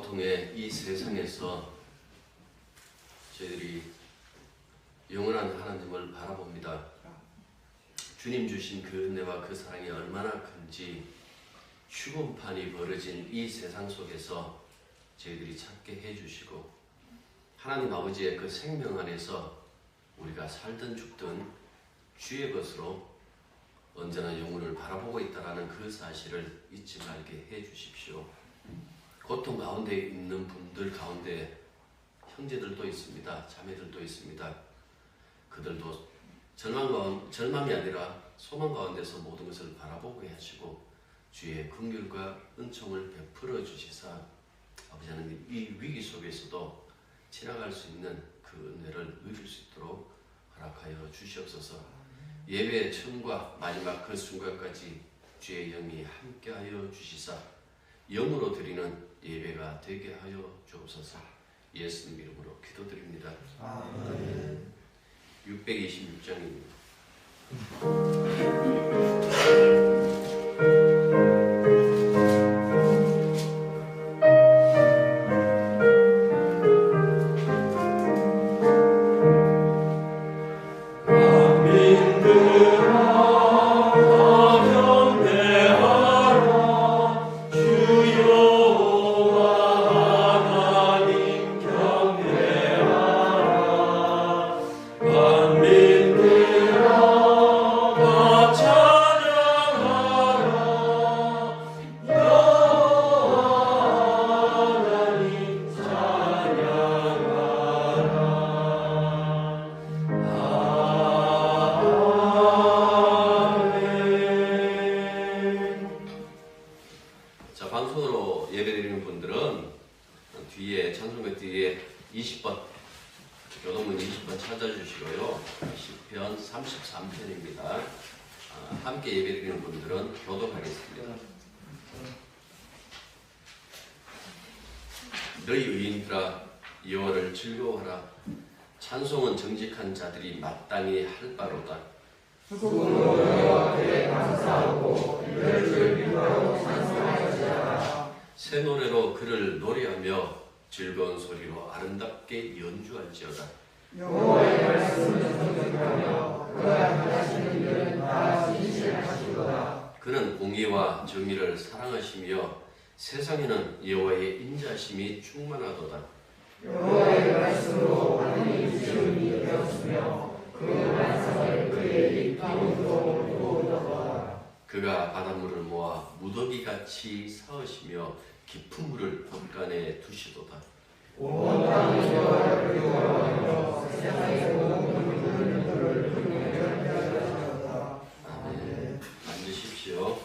통해 이 세상에서 저희들이 영원한 하나님을 바라봅니다. 주님 주신 그 은혜와 그 사랑이 얼마나 큰지 죽음판이 벌어진 이 세상 속에서 저희들이 찾게 해주시고, 하나님 아버지의 그 생명 안에서 우리가 살든 죽든 주의 것으로 언제나 영혼을 바라보고 있다는 그 사실을 잊지 말게 해주십시오. 고통 가운데 있는 분들 가운데 형제들도 있습니다. 자매들도 있습니다. 그들도 절망이 아니라 소망 가운데서 모든 것을 바라보게 하시고 주의 긍휼과 은총을 베풀어 주시사 아버지 하나님, 이 위기 속에서도 지나갈 수 있는 그 은혜를 누릴 수 있도록 허락하여 주시옵소서. 예배의 처음과 마지막 그 순간까지 주의 영이 함께하여 주시사 영으로 드리는 예배가 되게 하여 주옵소서. 예수님 이름으로 기도드립니다. 아멘. 626장입니다. 방송으로 예배드리는 분들은 뒤에 찬송가 뒤에 20번 교동문 20번 찾아주시고요. 시편 33편입니다. 함께 예배드리는 분들은 교독하겠습니다. 너희 의인들아 여호와를 즐거워하라. 찬송은 정직한 자들이 마땅히 할 바로다. 새 노래로 그를 노래하며 즐거운 소리로 아름답게 연주할지어다. 여호와의 말씀을 정직하며 그가 하시는 일은 다 진실하시도다. 그는 공의와 정의를 사랑하시며 세상에는 여호와의 인자심이 충만하도다. 여호와의 말씀으로 하나님의 지음이 되었으며 그 완성을 그의 입 가운데로 모으도다. 그가 바닷물을 모아 무더기같이 사으시며 깊은 물을 곳간에 두시도다. 온 땅이 여호와를 기뻐하며 세상의 모든 물들을 긍휼하시도다. 아멘. 앉으십시오.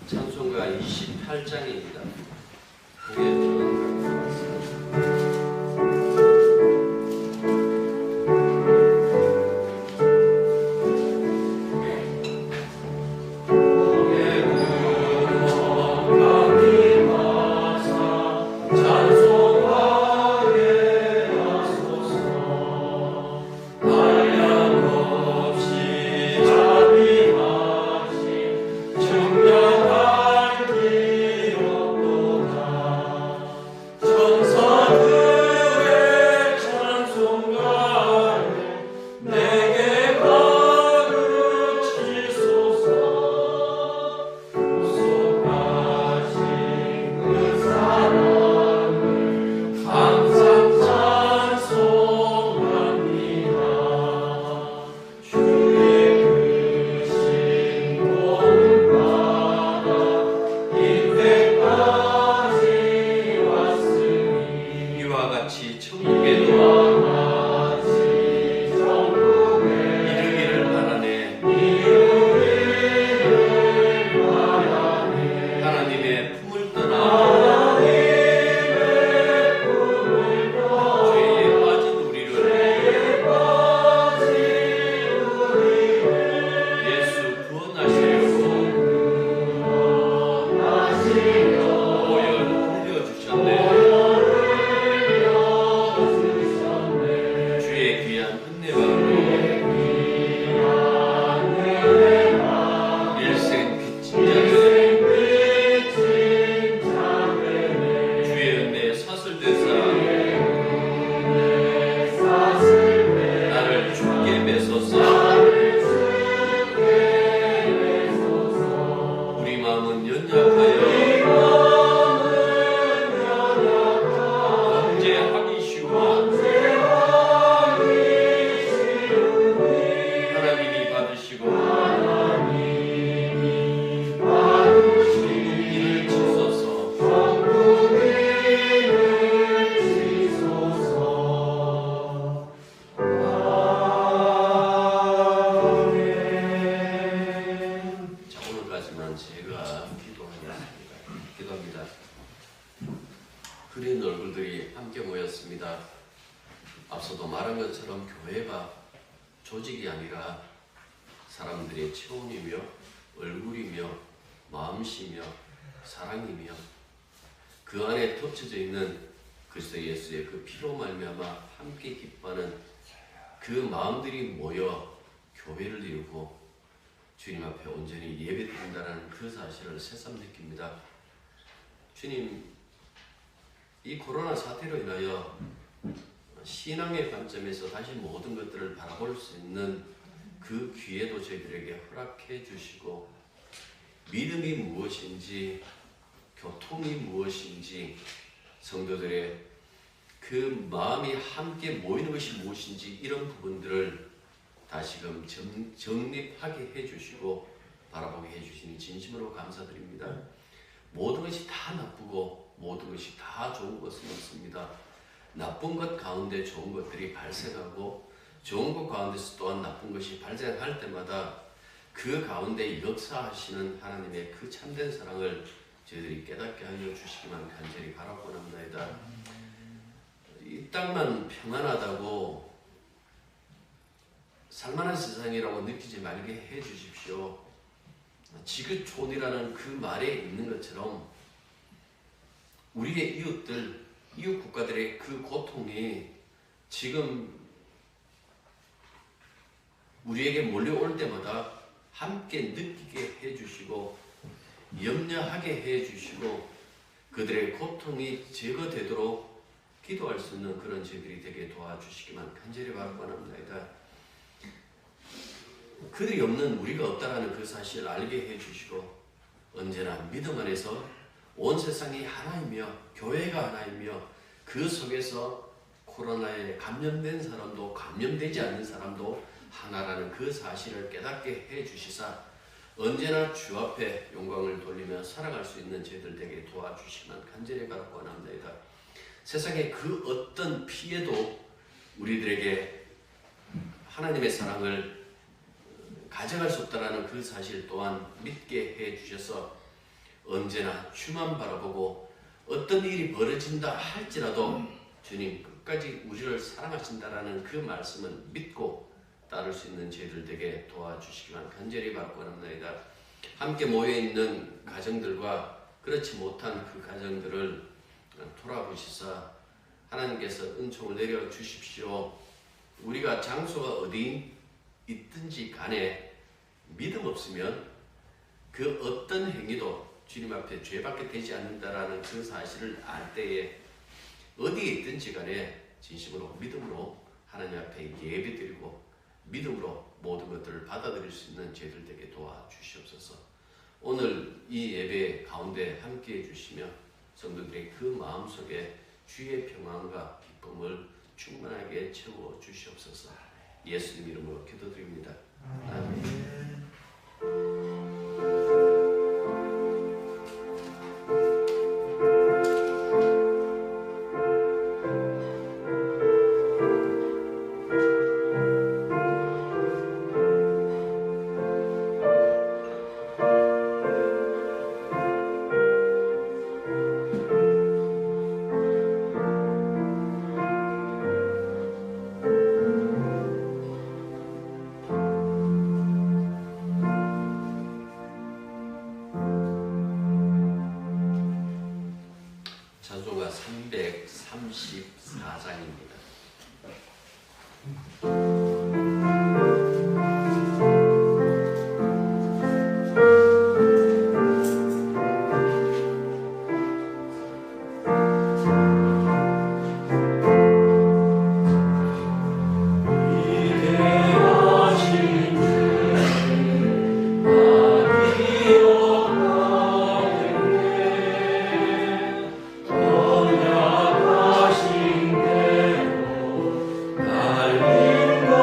찬송가 28장입니다. 그린 얼굴들이 함께 모였습니다. 앞서도 말한 것처럼 교회가 조직이 아니라 사람들의 체온이며 얼굴이며 마음씨며 사랑이며 그 안에 덮쳐져 있는 그리스도 예수의 그 피로 말미암아 함께 기뻐하는 그 마음들이 모여 교회를 이루고 주님 앞에 온전히 예배드린다는 그 사실을 새삼 느낍니다. 주님, 이 코로나 사태로 인하여 신앙의 관점에서 다시 모든 것들을 바라볼 수 있는 그 기회도 저희들에게 허락해 주시고 믿음이 무엇인지 교통이 무엇인지 성도들의 그 마음이 함께 모이는 것이 무엇인지 이런 부분들을 다시금 정립하게 해주시고 바라보게 해주시니 진심으로 감사드립니다. 모든 것이 다 나쁘고 모든 것이 다 좋은 것은 없습니다. 나쁜 것 가운데 좋은 것들이 발생하고 좋은 것 가운데서 또한 나쁜 것이 발생할 때마다 그 가운데 역사하시는 하나님의 그 참된 사랑을 저희들이 깨닫게 하여 주시기만 간절히 바라고 합니다. 이 땅만 평안하다고 살만한 세상이라고 느끼지 말게 해 주십시오. 지긋촌이라는 그 말에 있는 것처럼 우리의 이웃 국가들의 그 고통이 지금 우리에게 몰려올 때마다 함께 느끼게 해주시고 염려하게 해주시고 그들의 고통이 제거되도록 기도할 수 있는 그런 저희들이 되게 도와주시기만 간절히 바라옵나이다. 그들이 없는 우리가 없다라는 그 사실을 알게 해주시고 언제나 믿음 안에서 온 세상이 하나이며 교회가 하나이며 그 속에서 코로나에 감염된 사람도 감염되지 않는 사람도 하나라는 그 사실을 깨닫게 해주시사 언제나 주 앞에 영광을 돌리며 살아갈 수 있는 저희들 되게 도와주시면 간절히 바라고 합니다. 세상의 그 어떤 피해도 우리들에게 하나님의 사랑을 가져갈 수 없다라는 그 사실 또한 믿게 해주셔서 언제나 주만 바라보고 어떤 일이 벌어진다 할지라도 주님 끝까지 우리를 사랑하신다라는 그 말씀은 믿고 따를 수 있는 저희들 되게 도와주시기만 간절히 바라고 합니다. 함께 모여있는 가정들과 그렇지 못한 그 가정들을 돌아보시사 하나님께서 은총을 내려주십시오. 우리가 장소가 어디 있든지 간에 믿음 없으면 그 어떤 행위도 주님 앞에 죄밖에 되지 않는다라는 그 사실을 알 때에 어디에 있든지 간에 진심으로 믿음으로 하나님 앞에 예배드리고 믿음으로 모든 것들을 받아들일 수 있는 저희들 되게 도와주시옵소서. 오늘 이 예배 가운데 함께해 주시며 성도들의 그 마음속에 주의 평안과 기쁨을 충만하게 채워 주시옵소서. 예수님 이름으로 기도드립니다. 아멘. 찬송가 334장입니다. 날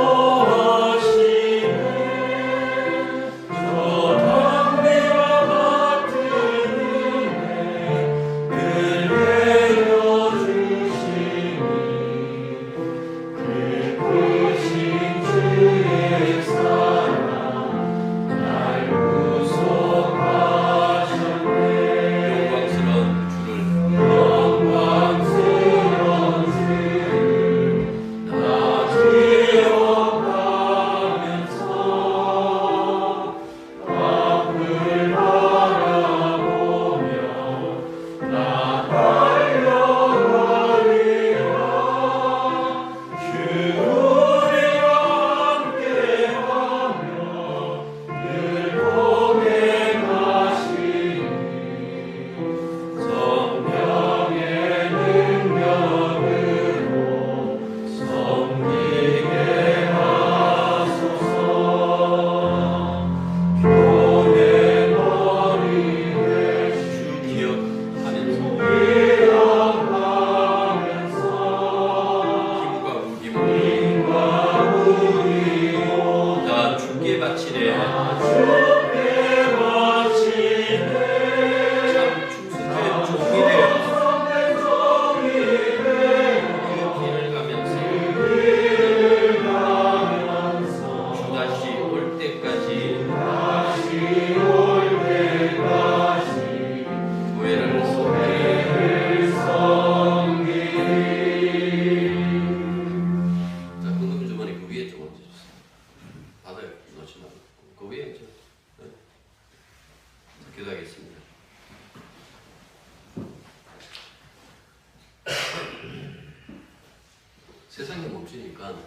세상이 멈추니까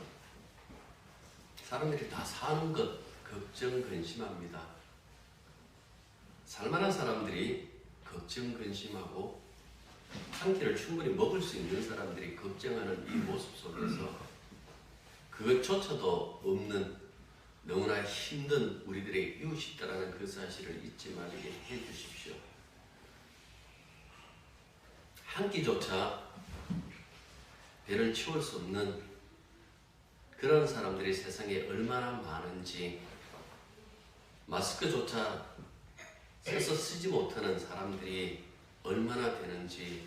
사람들이 다 사는 것 걱정 근심합니다. 살만한 사람들이 걱정 근심하고 한 끼를 충분히 먹을 수 있는 사람들이 걱정하는 이 모습 속에서 그것조차도 없는 너무나 힘든 우리들의 이웃이 있다라는 그 사실을 잊지 말게 해 주십시오. 한 끼조차 배를 채울 수 없는 그런 사람들이 세상에 얼마나 많은지, 마스크조차 써서 쓰지 못하는 사람들이 얼마나 되는지,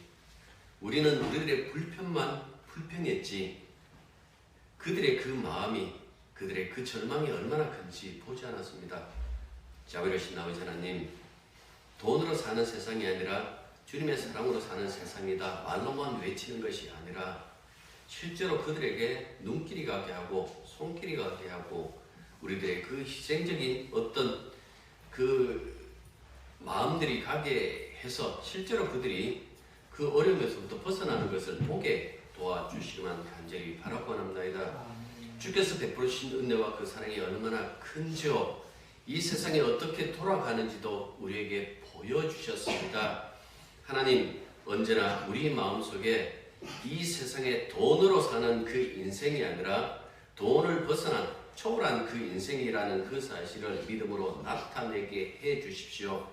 우리는 우리들의 불평만 불평했지 그들의 그 마음이, 그들의 그 절망이 얼마나 큰지 보지 않았습니다. 자비로우신 아버지 하나님, 돈으로 사는 세상이 아니라 주님의 사랑으로 사는 세상이다 말로만 외치는 것이 아니라 실제로 그들에게 눈길이 가게 하고 손길이 가게 하고 우리들의 그 희생적인 어떤 그 마음들이 가게 해서 실제로 그들이 그 어려움에서부터 벗어나는 것을 보게 도와주시기만 간절히 바라고 합나이다. 주께서 베푸신 은혜와 그 사랑이 얼마나 큰지요, 이 세상이 어떻게 돌아가는지도 우리에게 보여주셨습니다. 하나님, 언제나 우리 마음속에 이 세상에 돈으로 사는 그 인생이 아니라 돈을 벗어난 초월한 그 인생이라는 그 사실을 믿음으로 나타내게 해 주십시오.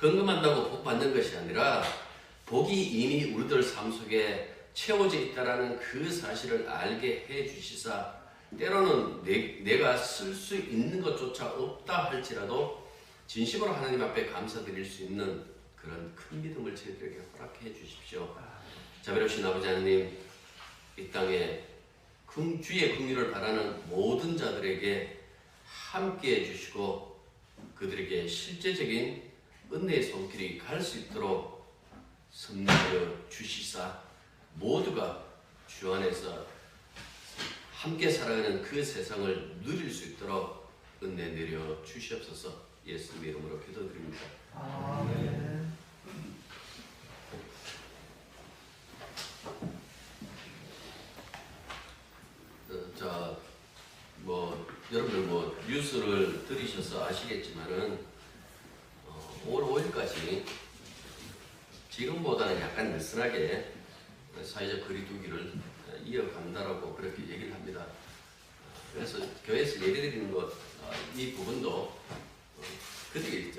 헌금한다고 복 받는 것이 아니라 복이 이미 우리들 삶 속에 채워져 있다라는 그 사실을 알게 해 주시사, 때로는 내가 쓸 수 있는 것조차 없다 할지라도 진심으로 하나님 앞에 감사드릴 수 있는 그런 큰 믿음을 저희들에게 허락해 주십시오. 자비로우신 아버지 하나님, 이 땅에 주의 긍휼을 바라는 모든 자들에게 함께 해주시고 그들에게 실제적인 은혜의 손길이 갈 수 있도록 섭리하여 주시사, 모두가 주 안에서 함께 살아가는 그 세상을 누릴 수 있도록 은혜 내려 주시옵소서. 예수님의 이름으로 기도드립니다. 아멘. 자, 여러분들 뉴스를 들으셔서 아시겠지만은 5월 5일까지 지금보다는 약간 느슨하게 사회적 거리두기를 이어간다라고 그렇게 얘기를 합니다. 그래서 교회에서 얘기드리는 것, 이 부분도 그들이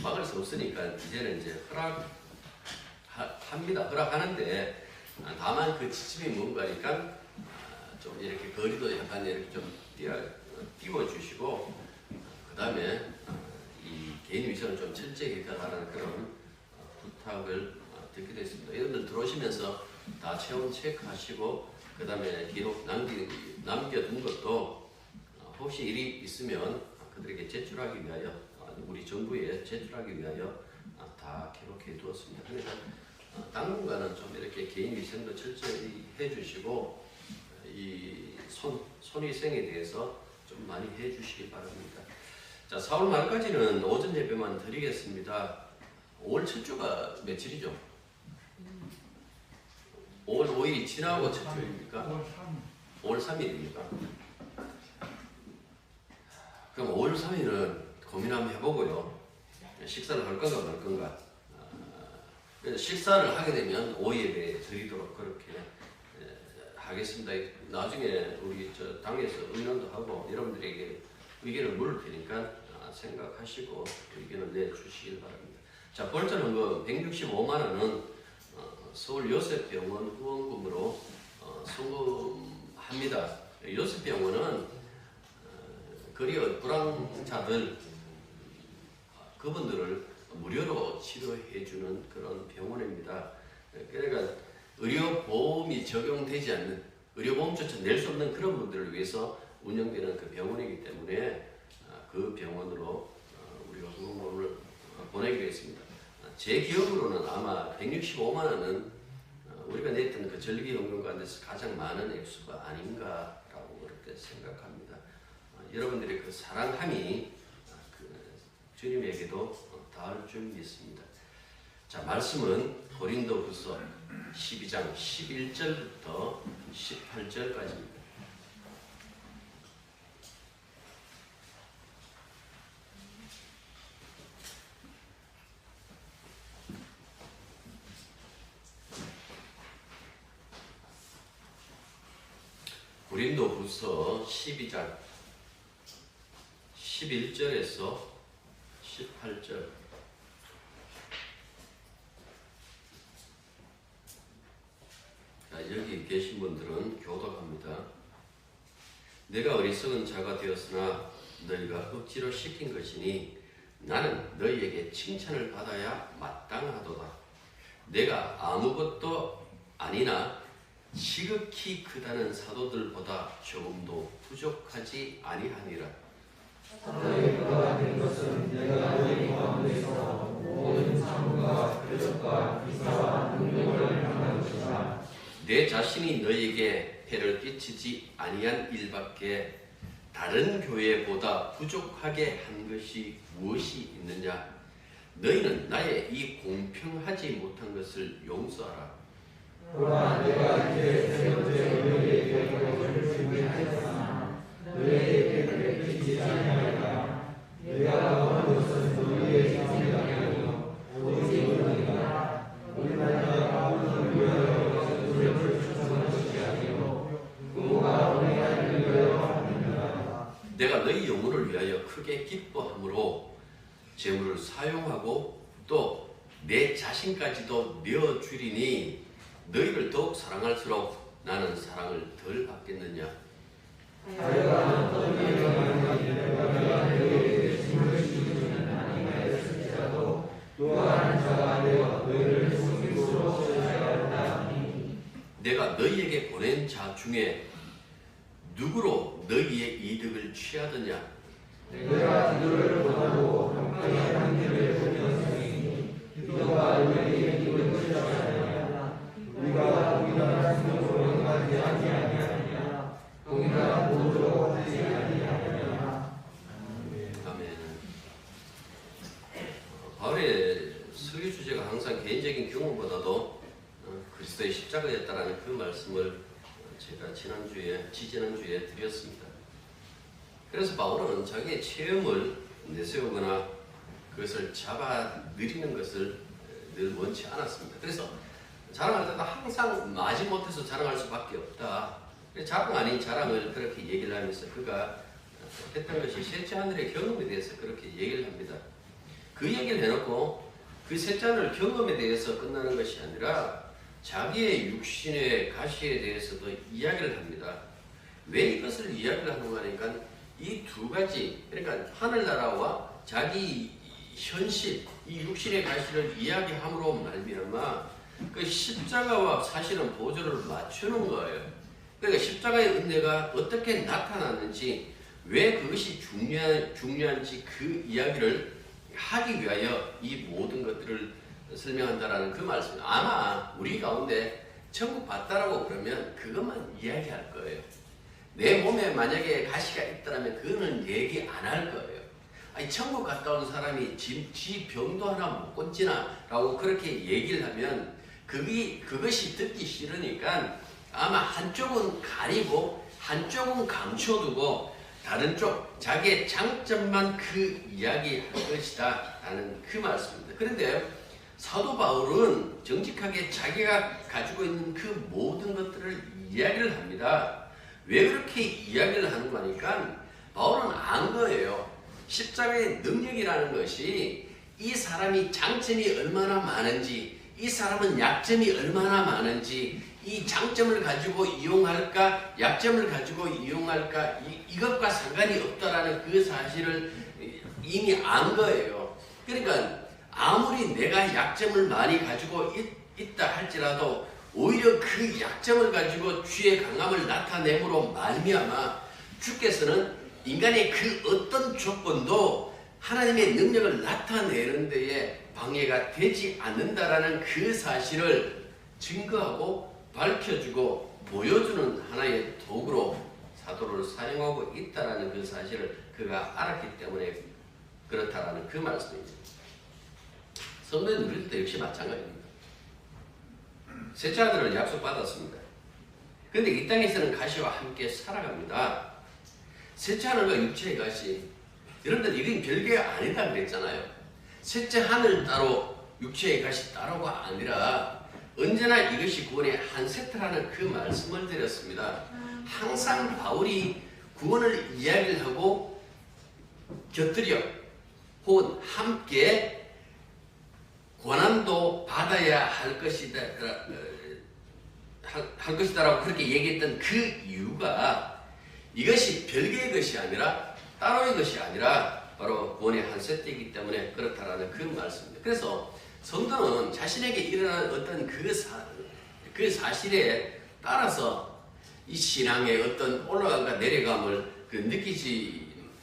막을 수 없으니까 이제는 이제 허락합니다. 허락하는데 다만 그 지침이 뭔가니까 좀 이렇게 거리도 약간 이렇게 좀 띄워주시고 그 다음에 이 개인 위생을 좀 철저히 해가라는 그런 부탁을 듣게 됐습니다. 여러분들 들어오시면서 다 체온 체크하시고 그 다음에 기록 남겨둔 것도 혹시 일이 있으면 그들에게 제출하기 위하여, 우리 정부에 제출하기 위하여 다 기록해 두었습니다. 그러니까 당분간은 좀 이렇게 개인 위생도 철저히 해주시고 이 손위생에 대해서 좀 많이 해주시기 바랍니다. 자, 4월 말까지는 오전 예배만 드리겠습니다. 5월 첫 주가 며칠이죠? 5월 5일이 지나고 첫 주입니까? 5월 3일입니까? 그럼 5월 3일은 고민 한번 해보고요. 식사를 할 건가 말 건가. 식사를 하게 되면 오후 예배 드리도록 그렇게 하겠습니다. 나중에 우리 당에서 의논도 하고 여러분들에게 의견을 물을 테니까 생각하시고 의견을 내주시길 바랍니다. 자, 벌전 헌금 165만 원은 서울 요셉병원 후원금으로 송금합니다. 요셉병원은 거리 불황자들 그분들을 무료로 치료해주는 그런 병원입니다. 그러니까 의료보험이 적용되지 않는, 의료보험조차 낼 수 없는 그런 분들을 위해서 운영되는 그 병원이기 때문에 그 병원으로 우리가 후원금을 보내기로 했습니다. 제 기억으로는 아마 165만 원은 우리가 냈던 그 절기연금 가운데서 가장 많은 액수가 아닌가라고 그렇게 생각합니다. 여러분들의 그 사랑함이 주님에게도 닿을 줄 믿습니다. 자, 말씀은 고린도후서 12장 11절부터 18절까지입니다. 고린도후서 12장 11절에서 18절. 자, 여기 계신 분들은 교독합니다. 내가 어리석은 자가 되었으나 너희가 억지로 시킨 것이니 나는 너희에게 칭찬을 받아야 마땅하도다. 내가 아무것도 아니나 지극히 크다는 사도들보다 조금도 부족하지 아니하니라. 너희가 된 것은 내가 너희 가운데서 모든 상과 표적과 기사와 능력을 행한 것이다. 내 자신이 너희에게 해를 끼치지 아니한 일밖에 다른 교회보다 부족하게 한 것이 무엇이 있느냐? 너희는 나의 이 공평하지 못한 것을 용서하라. 또한 내가 이제 세 번째 너희에게 것을 준비하였으나 너희에게 베풀지 아니하리라. 내가 원하는 것은 너희의 생각이 아니요 오직 너희가 우리나라 모든 교회의 노력을 추천하는 것이 아니요 그가 은혜를 위하여 합니다. 내가 너희 영혼을 위하여 크게 기뻐함으로 재물을 사용하고 또 내 자신까지도 내어주리니 너희를 더욱 사랑할수록 나는 사랑을 덜 받겠느냐? 하여간 너희가 내가 너희에게 짐을 주기는 아니하였을지라도 또한 자가 되어 너희를 속임수로 쓰여야 하니 내가 너희에게 보낸 자 중에 누구로 너희의 이득을 취하더냐? 내가 그들을 보고 함께 하는 길을 보였으니 그가 우리의 입을 취하였느냐 우리가 동일한 생각으로 행하지 아니하느냐 동일한 모드로 하지 아니하느냐. 아멘. 바울의 설교 주제가 항상 개인적인 경험보다도 그리스도의 십자가였다라는 그 말씀을 제가 지지난주에 드렸습니다. 그래서 바울은 자기의 체험을 내세우거나 그것을 잡아 느리는 것을 늘 원치 않았습니다. 그래서 자랑할 때도 항상 마지못해서 자랑할 수밖에 없다. 자랑 아닌 자랑을 그렇게 얘기를 하면서 그가 했던 것이 셋째 하늘의 경험에 대해서 그렇게 얘기를 합니다. 그 얘기를 해놓고 그 셋째 하늘 경험에 대해서 끝나는 것이 아니라 자기의 육신의 가시에 대해서도 이야기를 합니다. 왜 이것을 이야기를 하는가 하니까 이 두 가지, 그러니까 하늘나라와 자기 현실, 이 육신의 가시를 이야기함으로 말미암아 그 십자가와 사실은 보조를 맞추는 거예요. 그러니까 십자가의 은혜가 어떻게 나타났는지, 왜 그것이 중요한지 그 이야기를 하기 위하여 이 모든 것들을 설명한다라는 그 말씀. 아마 우리 가운데 천국 봤다라고 그러면 그것만 이야기할 거예요. 내 몸에 만약에 가시가 있다면 그거는 얘기 안 할 거예요. 아니, 천국 갔다 온 사람이 지 병도 하나 못 고치나 라고 그렇게 얘기를 하면 그것이 듣기 싫으니까 아마 한쪽은 가리고 한쪽은 감춰두고 다른 쪽 자기의 장점만 그 이야기할 것이다 라는 그 말씀입니다. 그런데 사도 바울은 정직하게 자기가 가지고 있는 그 모든 것들을 이야기를 합니다. 왜 그렇게 이야기를 하는 거니까 바울은 안 거예요. 십자가의 능력이라는 것이 이 사람이 장점이 얼마나 많은지, 이 사람은 약점이 얼마나 많은지, 이 장점을 가지고 이용할까 약점을 가지고 이용할까 이것과 상관이 없다라는 그 사실을 이미 안 거예요. 그러니까 아무리 내가 약점을 많이 가지고 있다 할지라도 오히려 그 약점을 가지고 주의 강함을 나타내므로 말미암아 주께서는 인간의 그 어떤 조건도 하나님의 능력을 나타내는 데에 방해가 되지 않는다라는 그 사실을 증거하고 밝혀주고 보여주는 하나의 도구로 사도를 사용하고 있다라는 그 사실을 그가 알았기 때문에 그렇다라는 그 말씀입니다. 성도의 누릴 때 역시 마찬가지입니다. 셋째 아들을 약속받았습니다. 그런데 이 땅에서는 가시와 함께 살아갑니다. 셋째 하늘과 육체의 가시, 여러분들 이건 별개가 아니다 그랬잖아요. 셋째 하늘 따로 육체의 가시 따로가 아니라 언제나 이것이 구원의 한 세트라는 그 말씀을 드렸습니다. 항상 바울이 구원을 이야기를 하고 곁들여 혹은 함께 고난도 받아야 할 것이다라고 그렇게 얘기했던 그 이유가 이것이 별개의 것이 아니라 따로의 것이 아니라 바로 구원의 한 세트이기 때문에 그렇다라는 그 말씀입니다. 그래서 성도는 자신에게 일어나는 어떤 그 사실에 따라서 이 신앙의 어떤 올라감과 내려감을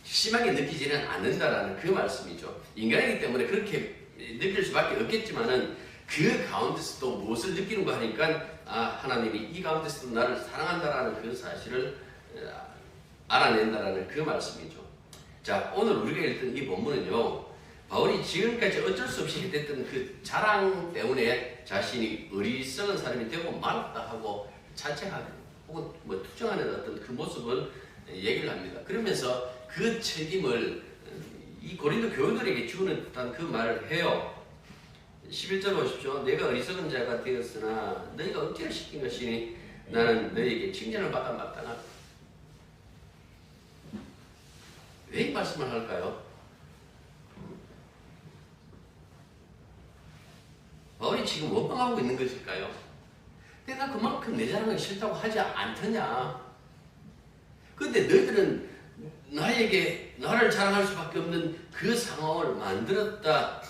심하게 느끼지는 않는다라는 그 말씀이죠. 인간이기 때문에 그렇게 느낄 수밖에 없겠지만은 그 가운데서 또 무엇을 느끼는가 하니까 하나님이 이 가운데서도 나를 사랑한다라는 그 사실을 알아낸다라는 그 말씀이죠. 자, 오늘 우리가 읽던 이 본문은요, 바울이 지금까지 어쩔 수 없이 했던 그 자랑 때문에 자신이 어리석은 사람이 되고 말았다 하고 자책하고 혹은 뭐 투정하는 어떤 그 모습을 얘기를 합니다. 그러면서 그 책임을 이 고린도 교인들에게 주는 듯한 그 말을 해요. 11절 보십시오. 내가 어리석은 자가 되었으나 너희가 억지로 시킨 것이니 나는 너희에게 칭찬을 받아 마땅하다. 왜 이 말씀을 할까요? 바울이 지금 원망하고 있는 것일까요? 내가 그만큼 내 자랑이 싫다고 하지 않더냐? 근데 너희들은 나를 자랑할 수밖에 없는 그 상황을 만들었다.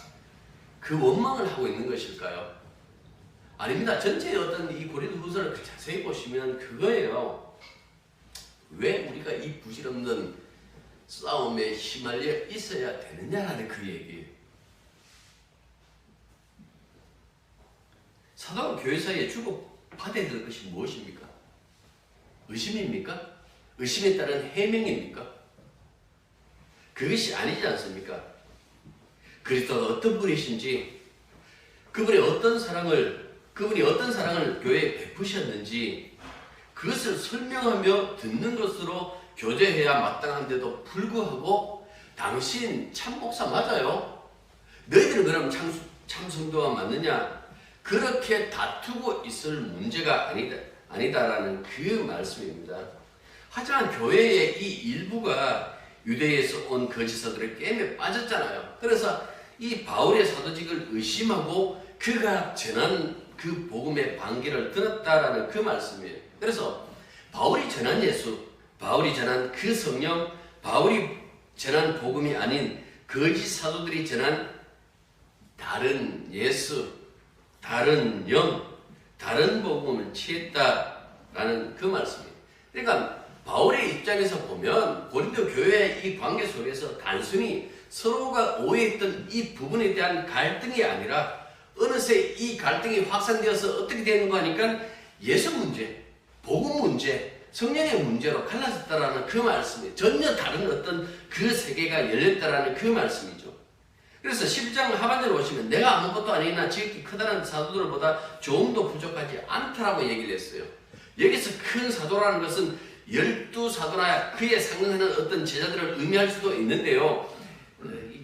그 원망을 하고 있는 것일까요? 아닙니다. 전체의 어떤 이 고린도 후서를 자세히 보시면 그거예요. 왜 우리가 이 부질없는 싸움에 휘말려 있어야 되느냐라는 그 얘기예요. 사도가 교회 사이에 주고받아야 될 것이 무엇입니까? 의심입니까? 의심에 따른 해명입니까? 그것이 아니지 않습니까? 그리스도가 어떤 분이신지, 그분이 어떤 사랑을 교회에 베푸셨는지 그것을 설명하며 듣는 것으로 교제해야 마땅한데도 불구하고 당신 참 목사 맞아요? 너희들은 그럼 참 성도가 맞느냐? 그렇게 다투고 있을 문제가 아니다라는 그 말씀입니다. 하지만 교회의 이 일부가 유대에서 온 거짓사들의 게임에 빠졌잖아요. 그래서 이 바울의 사도직을 의심하고 그가 전한 그 복음의 반기를 들었다라는 그 말씀이에요. 그래서 바울이 전한 예수, 바울이 전한 그 성령, 바울이 전한 복음이 아닌 거짓 사도들이 전한 다른 예수, 다른 영, 다른 복음을 취했다라는 그 말씀이에요. 그러니까 바울의 입장에서 보면 고린도 교회의 이 관계 속에서 단순히 서로가 오해했던 이 부분에 대한 갈등이 아니라 어느새 이 갈등이 확산되어서 어떻게 되는가 하니까 예수 문제, 복음 문제, 성령의 문제로 갈라졌다라는 그 말씀이에요. 전혀 다른 어떤 그 세계가 열렸다라는 그 말씀이죠. 그래서 10장 하반절을 보시면 내가 아무것도 아니나 지극히 크다는 사도들보다 조금도 부족하지 않다라고 얘기를 했어요. 여기서 큰 사도라는 것은 12사도나 그에 상응하는 어떤 제자들을 의미할 수도 있는데요.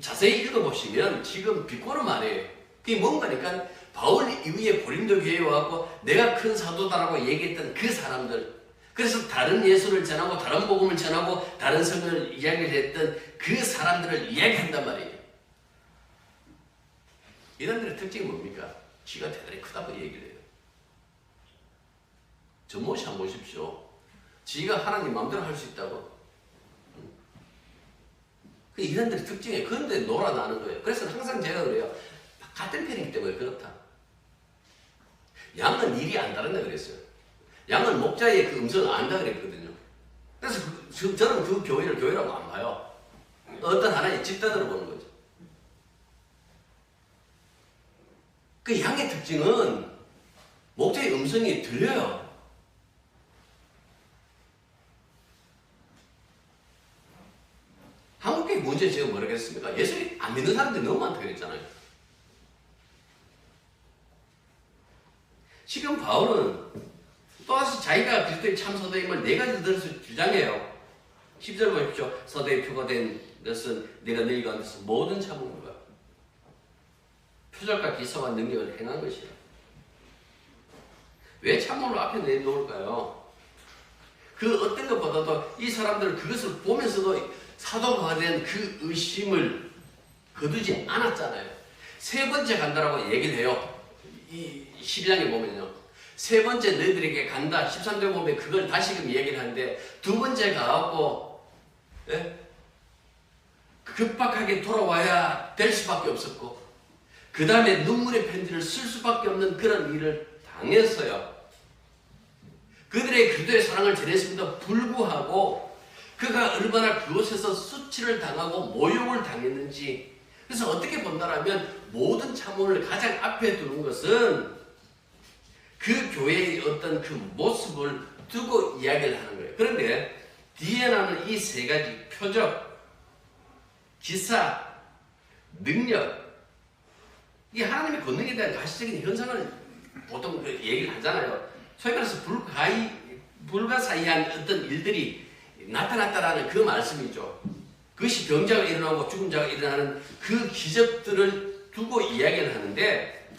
자세히 읽어보시면 지금 비꼬는 말이에요. 그게 뭔가니까 바울 이후에 고린도 교회에 와서 내가 큰 사도다라고 얘기했던 그 사람들, 그래서 다른 예수를 전하고 다른 복음을 전하고 다른 성경을 이야기를 했던 그 사람들을 이야기한단 말이에요. 이들의 특징이 뭡니까? 지가 대단히 크다고 얘기를 해요. 전모시 한번 보십시오. 지가 하나님 마음대로 할 수 있다고. 그 이단들의 특징이에요. 그런데 놀아나는 거예요. 그래서 항상 제가 그래요. 같은 편이기 때문에 그렇다. 양은 일이 안다른다 그랬어요. 양은 목자의 그 음성을 안다 그랬거든요. 그래서 저는 그 교회를 교회라고 안 봐요. 어떤 하나의 집단으로 보는 거죠. 그 양의 특징은 목자의 음성이 들려요. 한국교회 문제는 제가 모르겠습니까? 예수를 안 믿는 사람들이 너무 많다고 그랬잖아요. 바울은 또다시 자기가 그리스도의 참 사도임을 네 가지 들어서 주장해요. 10절 보십시오. 사도의 표가 된 것은 내가 너희 가운데서 모든 참음과 표적과 기사와 능력을 행한 것이라. 왜 참음을 앞에 내놓을까요? 그 어떤 것보다도 이 사람들은 그것을 보면서도 사도가 된 그 의심을 거두지 않았잖아요. 세 번째 간다라고 얘기를 해요. 이 12장에 보면요. 세 번째 너희들에게 간다. 13절 보면 그걸 다시금 얘기를 하는데 두 번째 가갖고 급박하게 돌아와야 될 수밖에 없었고 그 다음에 눈물의 편지를 쓸 수밖에 없는 그런 일을 당했어요. 그들의 그리스도의 사랑을 전했음에도 불구하고 그가 얼마나 그곳에서 수치를 당하고 모욕을 당했는지. 그래서 어떻게 본다라면 모든 참음을 가장 앞에 두는 것은 그 교회의 어떤 그 모습을 두고 이야기를 하는 거예요. 그런데 뒤에 나오는 이 세 가지 표적, 기사, 능력, 이 하나님의 권능에 대한 가시적인 현상을 보통 얘기를 하잖아요. 소위 말해서 불가사의한 어떤 일들이 나타났다라는 그 말씀이죠. 그것이 병자가 일어나고 죽은 자가 일어나는 그 기적들을 두고 이야기를 하는데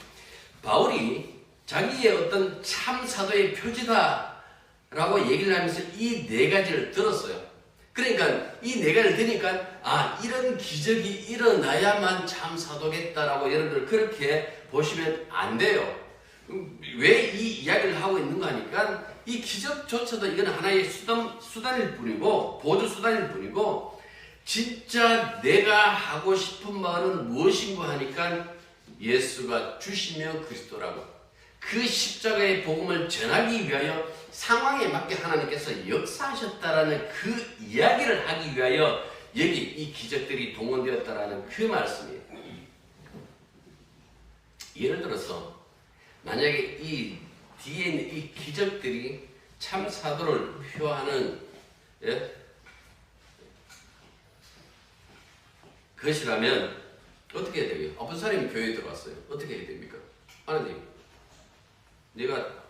바울이 자기의 어떤 참 사도의 표지다라고 얘기를 하면서 이 네 가지를 들었어요. 그러니까 이 네 가지를 들으니까 이런 기적이 일어나야만 참 사도겠다라고 여러분들 그렇게 보시면 안 돼요. 왜 이 이야기를 하고 있는가 하니까 이 기적조차도 이건 하나의 수단일 뿐이고 보조 수단일 뿐이고 진짜 내가 하고 싶은 말은 무엇인가 하니까 예수가 주시며 그리스도라고 그 십자가의 복음을 전하기 위하여 상황에 맞게 하나님께서 역사하셨다라는 그 이야기를 하기 위하여 여기 이 기적들이 동원되었다라는 그 말씀이에요. 예를 들어서 만약에 이 뒤에 있는 이 기적들이 참 사도를 표하는 것이라면 어떻게 해야 돼요? 어떤 사람이 교회에 들어왔어요. 어떻게 해야 됩니까? 하나님, 내가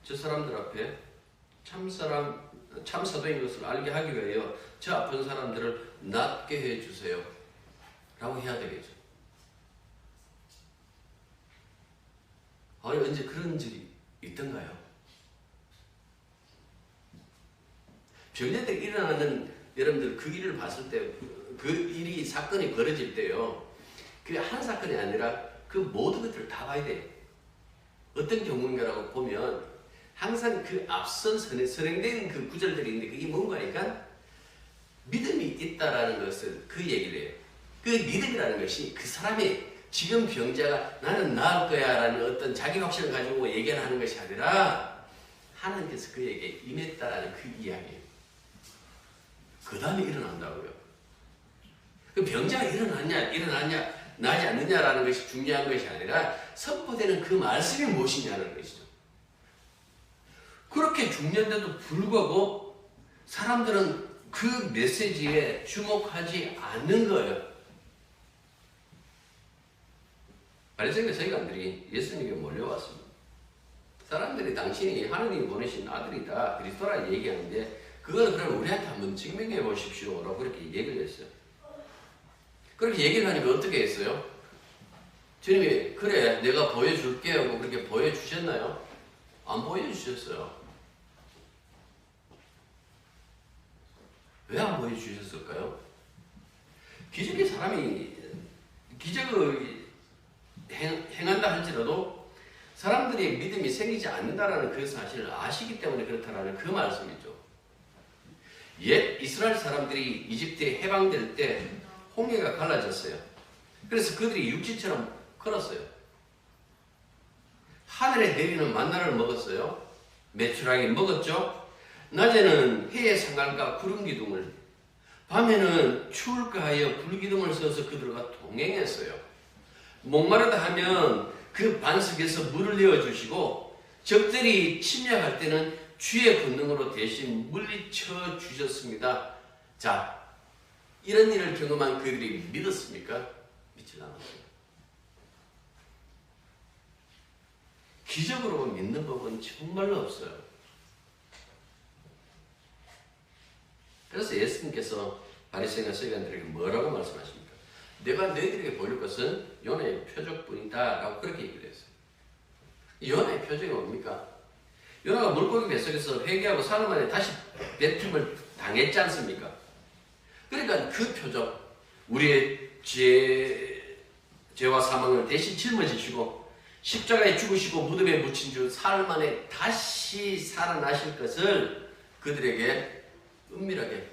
저 사람들 앞에 참 사도인 것을 알게 하기 위하여 저 아픈 사람들을 낫게 해주세요. 라고 해야 되겠죠. 언제 그런 일이 있던가요? 병자들이 일어나는 여러분들 그 일을 봤을 때 그 일이 사건이 벌어질 때요. 그게 한 사건이 아니라 그 모든 것들을 다 봐야 돼요. 어떤 경우인가라고 보면 항상 그 앞선 선행된 그 구절들이 있는데 그게 뭔가니까 믿음이 있다라는 것을 그 얘기를 해요. 그 믿음이라는 것이 그 사람이 지금 병자가 나는 나을 거야 라는 어떤 자기 확신을 가지고 얘기를 하는 것이 아니라 하나님께서 그에게 임했다라는 그 이야기예요. 그 다음에 일어난다고요. 그 병자가 일어나냐 나지 않느냐라는 것이 중요한 것이 아니라 선포되는 그 말씀이 무엇이냐는 것이죠. 그렇게 중요한데도 불구하고 사람들은 그 메시지에 주목하지 않는 거예요. 바리새인과 서기관들이 예수님에게 몰려왔습니다. 사람들이 당신이 하나님이 보내신 아들이다, 그리스도라 얘기하는데 그걸 그럼 우리한테 한번 증명해 보십시오 라고 그렇게 얘기를 했어요. 그렇게 얘기를 하니까 어떻게 했어요? 주님이 그래 내가 보여줄게 하고 그렇게 보여주셨나요? 안 보여주셨어요. 왜 안 보여주셨을까요? 기적의 사람이 기적을 행한다 할지라도 사람들의 믿음이 생기지 않는다라는 그 사실을 아시기 때문에 그렇다라는 그 말씀이죠. 옛 이스라엘 사람들이 이집트에 해방될 때 홍해가 갈라졌어요. 그래서 그들이 육지처럼 걸었어요. 하늘에 내리는 만나를 먹었어요. 메추라기 먹었죠. 낮에는 해의 상갈과 구름 기둥을, 밤에는 추울까 하여 불기둥을 써서 그들과 동행했어요. 목마르다 하면 그 반석에서 물을 내어주시고 적들이 침략할 때는 주의 권능으로 대신 물리쳐 주셨습니다. 자, 이런 일을 경험한 그들이 믿었습니까? 믿지 않았어요. 기적으로 믿는 법은 정말로 없어요. 그래서 예수님께서 바리새인과 서기관들에게 뭐라고 말씀하십니까? 내가 너희들에게 보일 것은 요나의 표적뿐이다 라고 그렇게 얘기를 했어요. 요나의 표적이 뭡니까? 요나가 물고기 뱃속에서 회개하고 사흘 만에 다시 뱉음을 당했지 않습니까? 그러니까 그 표적, 우리의 죄와 사망을 대신 짊어지시고 십자가에 죽으시고 무덤에 묻힌 주 사흘 만에 다시 살아나실 것을 그들에게 은밀하게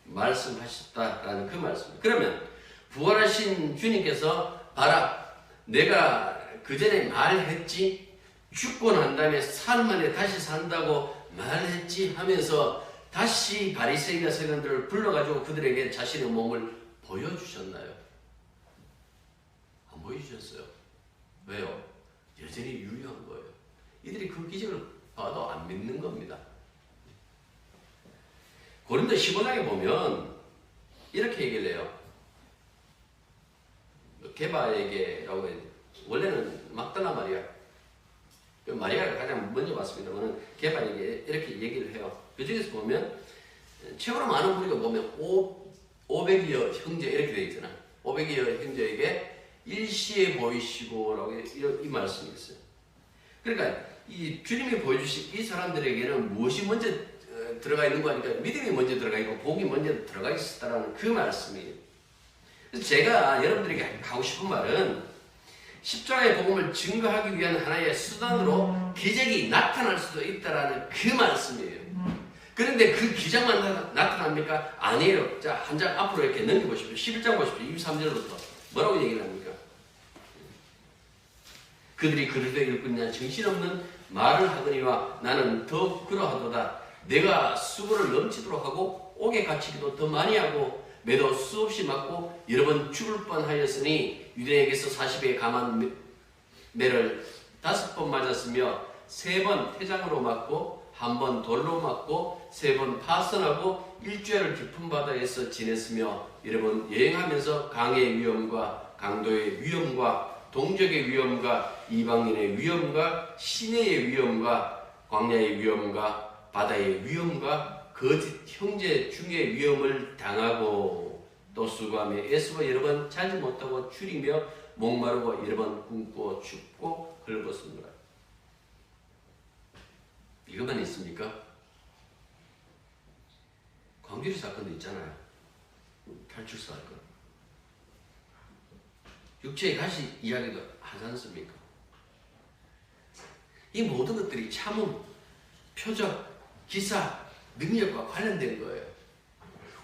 말씀하셨다라는 그 말씀입니다. 그러면 부활하신 주님께서 봐라, 내가 그 전에 말했지, 죽고 난 다음에 사흘 만에 다시 산다고 말했지 하면서 다시 바리새인과 서기관들을 불러가지고 그들에게 자신의 몸을 보여주셨나요? 안 보여주셨어요. 왜요? 여전히 유효한 거예요. 이들이 그 기적을 봐도 안 믿는 겁니다. 고린도 15장에 보면 이렇게 얘기를 해요. 게바에게라고 해요. 원래는 막달라 마리아, 마리아가 가장 먼저 왔습니다만 게바에게 이렇게 얘기를 해요. 그 중에서 보면 최고로 많은 무리가 보면 500여 형제 이렇게 되어 있잖아. 500여 형제에게 일시에 보이시고라고 이 말씀이 있어요. 그러니까 이 주님이 보여주신 이 사람들에게는 무엇이 먼저 들어가 있는 거니까 믿음이 먼저 들어가 있고 복이 먼저 들어가 있었다라는 그 말씀이에요. 그래서 제가 여러분들에게 하고 싶은 말은 십자가의 복음을 증거하기 위한 하나의 수단으로 기적이 나타날 수도 있다라는 그 말씀이에요. 그런데 그 기적만 나타납니까? 아니에요. 자, 한 장 앞으로 이렇게 넘겨보십시오. 11장 보십시오. 23절부터 뭐라고 얘기를 합니까? 그들이 그릇에 일꾼이나 정신없는 말을 하더니와 나는 더 그러하도다. 내가 수고를 넘치도록 하고 옥에 갇히기도 더 많이 하고 매도 수없이 맞고 여러 번 죽을 뻔하였으니 유대인에게서 40의 감한 매를 5번 맞았으며 3번 태장으로 맞고 1번 돌로 맞고 3번 파선하고 일주일을 깊은 바다에서 지냈으며 여러 번 여행하면서 강의 위험과 강도의 위험과 동족의 위험과 이방인의 위험과 시내의 위험과 광야의 위험과 바다의 위험과 거짓 형제 중의 위험을 당하고 또 수고하며 애쓰고 여러 번 자지 못하고 줄이며 목마르고 여러 번 굶고 춥고 헐벗습니다. 이것만 있습니까? 광주리 사건도 있잖아요. 탈출 사건. 육체의 가시 이야기도 하지 않습니까? 이 모든 것들이 참음, 표적, 기사, 능력과 관련된 거예요.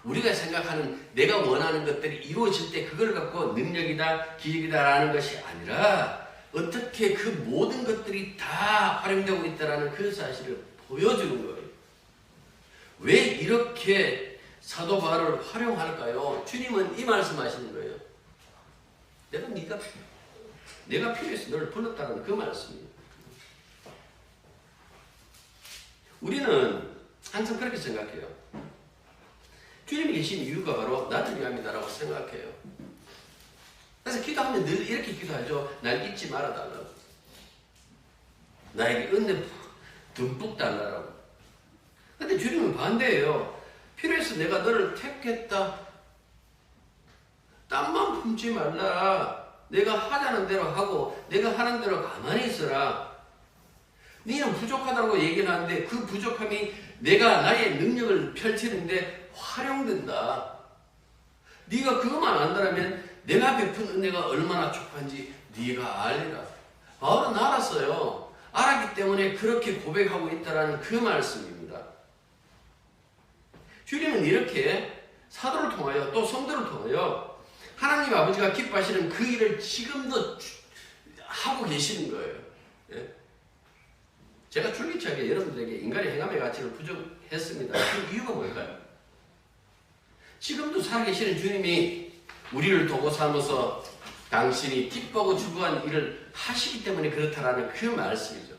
우리가 생각하는 내가 원하는 것들이 이루어질 때 그걸 갖고 능력이다, 기적이다라는 것이 아니라 어떻게 그 모든 것들이 다 활용되고 있다는 그 사실을 보여주는 거예요. 왜 이렇게 사도 바울을 활용할까요? 주님은 이 말씀하시는 거예요. 내가 필요해서 너를 불렀다는 그 말씀이에요. 우리는 항상 그렇게 생각해요. 주님이 계신 이유가 바로 나를 위함이다라고 생각해요. 그래서 기도하면 늘 이렇게 기도하죠. 날 잊지 말아달라고. 나에게 은혜 듬뿍 달라고. 근데 주님은 반대예요. 필요해서 내가 너를 택했다. 땀만 품지 말라. 내가 하자는 대로 하고 내가 하는 대로 가만히 있어라. 너는 부족하다고 얘기는 하는데 그 부족함이 내가 나의 능력을 펼치는데 활용된다. 네가 그것만 안다면 내가 베푼 은혜가 얼마나 촉한지 네가 알리라. 바울은 알았어요. 알았기 때문에 그렇게 고백하고 있다는 그 말씀입니다. 주님은 이렇게 사도를 통하여 또 성도를 통하여 하나님 아버지가 기뻐하시는 그 일을 지금도 하고 계시는 거예요. 예? 제가 줄기차게 여러분들에게 인간의 행함의 가치를 부정했습니다. 그 이유가 뭘까요? 지금도 살아계시는 주님이 우리를 도고 삼아서 당신이 기뻐하고 주구한 일을 하시기 때문에 그렇다라는 그 말씀이죠.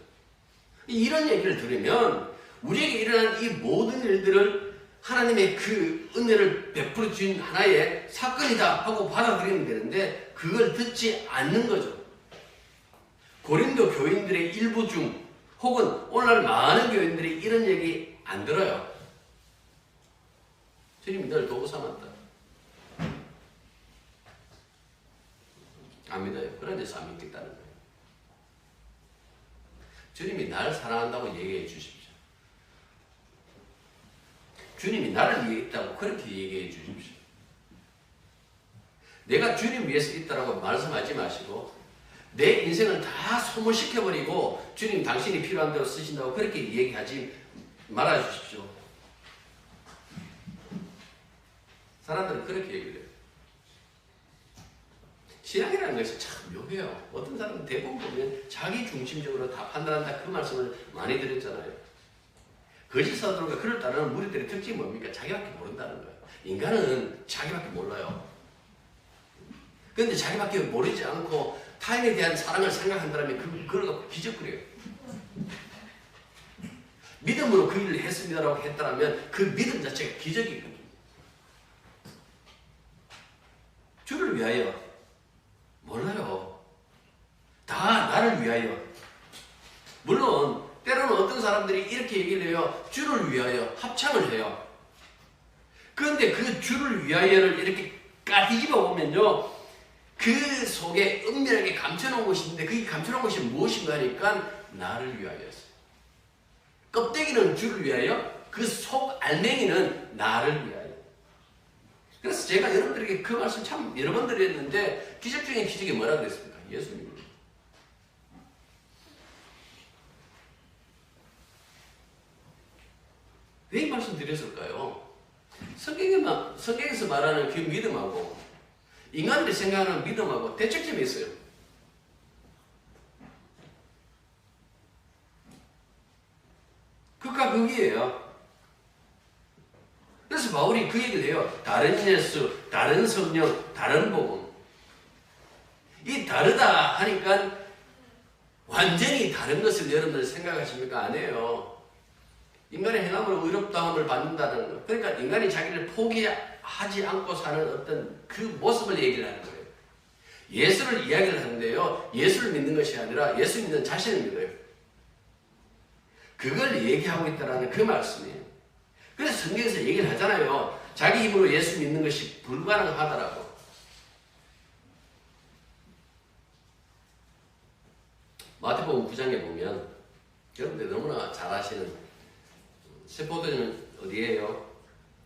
이런 얘기를 들으면 우리에게 일어난 이 모든 일들을 하나님의 그 은혜를 베풀어 주신 하나의 사건이다 하고 받아들이면 되는데 그걸 듣지 않는 거죠. 고린도 교인들의 일부 중 혹은 오늘날 많은 교인들이 이런 얘기 안 들어요. 주님이 널 도구 삼았다. 안 믿어요. 그런 데서 안 믿겠다는 거예요. 주님이 나를 사랑한다고 얘기해 주십시오. 주님이 나를 위해 있다고 그렇게 얘기해 주십시오. 내가 주님 위해서 있다라고 말씀하지 마시고 내 인생을 다 소모시켜버리고 주님 당신이 필요한 대로 쓰신다고 그렇게 얘기하지 말아주십시오. 사람들은 그렇게 얘기를 해요. 신앙이라는 것이 참 묘해요. 어떤 사람은 대부분 보면 자기 중심적으로 다 판단한다 그 말씀을 많이 드렸잖아요. 거짓 사도들과 그를 따르는 무리들의 특징이 뭡니까? 자기밖에 모른다는 거예요. 인간은 자기밖에 몰라요. 그런데 자기밖에 모르지 않고 타인에 대한 사랑을 생각한다면 그걸 갖고 기적거려요. 믿음으로 그 일을 했습니다라고 했다면 그 믿음 자체가 기적이거든요. 주를 위하여 몰라요. 다 나를 위하여. 물론 때로는 어떤 사람들이 이렇게 얘기를 해요. 주를 위하여 합창을 해요. 그런데 그 주를 위하여를 이렇게 까뒤집어 보면요. 그 속에 은밀하게 감춰놓은 것이 있는데 그게 감춰놓은 것이 무엇인가 하니까 나를 위하여였어요. 껍데기는 주를 위하여, 그 속 알맹이는 나를 위하여. 그래서 제가 여러분들에게 그 말씀 참 여러 번 드렸는데 기적 중에 기적이 뭐라 그랬습니까? 예수님. 왜 이 말씀 드렸을까요? 성경에서 말하는 그 믿음하고 인간들이 생각하는 믿음하고 대척점이 있어요. 극과 극이에요. 그래서 바울이 그 얘기를 해요. 다른 예수, 다른 성령, 다른 복음. 이 다르다 하니까 완전히 다른 것을 여러분들 생각하십니까? 아니에요. 인간의 행함으로 의롭다함을 받는다는 것. 그러니까 인간이 자기를 포기하지 않고 사는 어떤 그 모습을 얘기를 하는 거예요. 예수를 이야기를 하는데요. 예수를 믿는 것이 아니라 예수 믿는 자신을 믿어요. 그걸 얘기하고 있다는 그 말씀이에요. 그래서 성경에서 얘기를 하잖아요. 자기 힘으로 예수 믿는 것이 불가능하다라고. 마태복음 9장에 보면 여러분들 너무나 잘 아시는 새 포도주는 어디에요?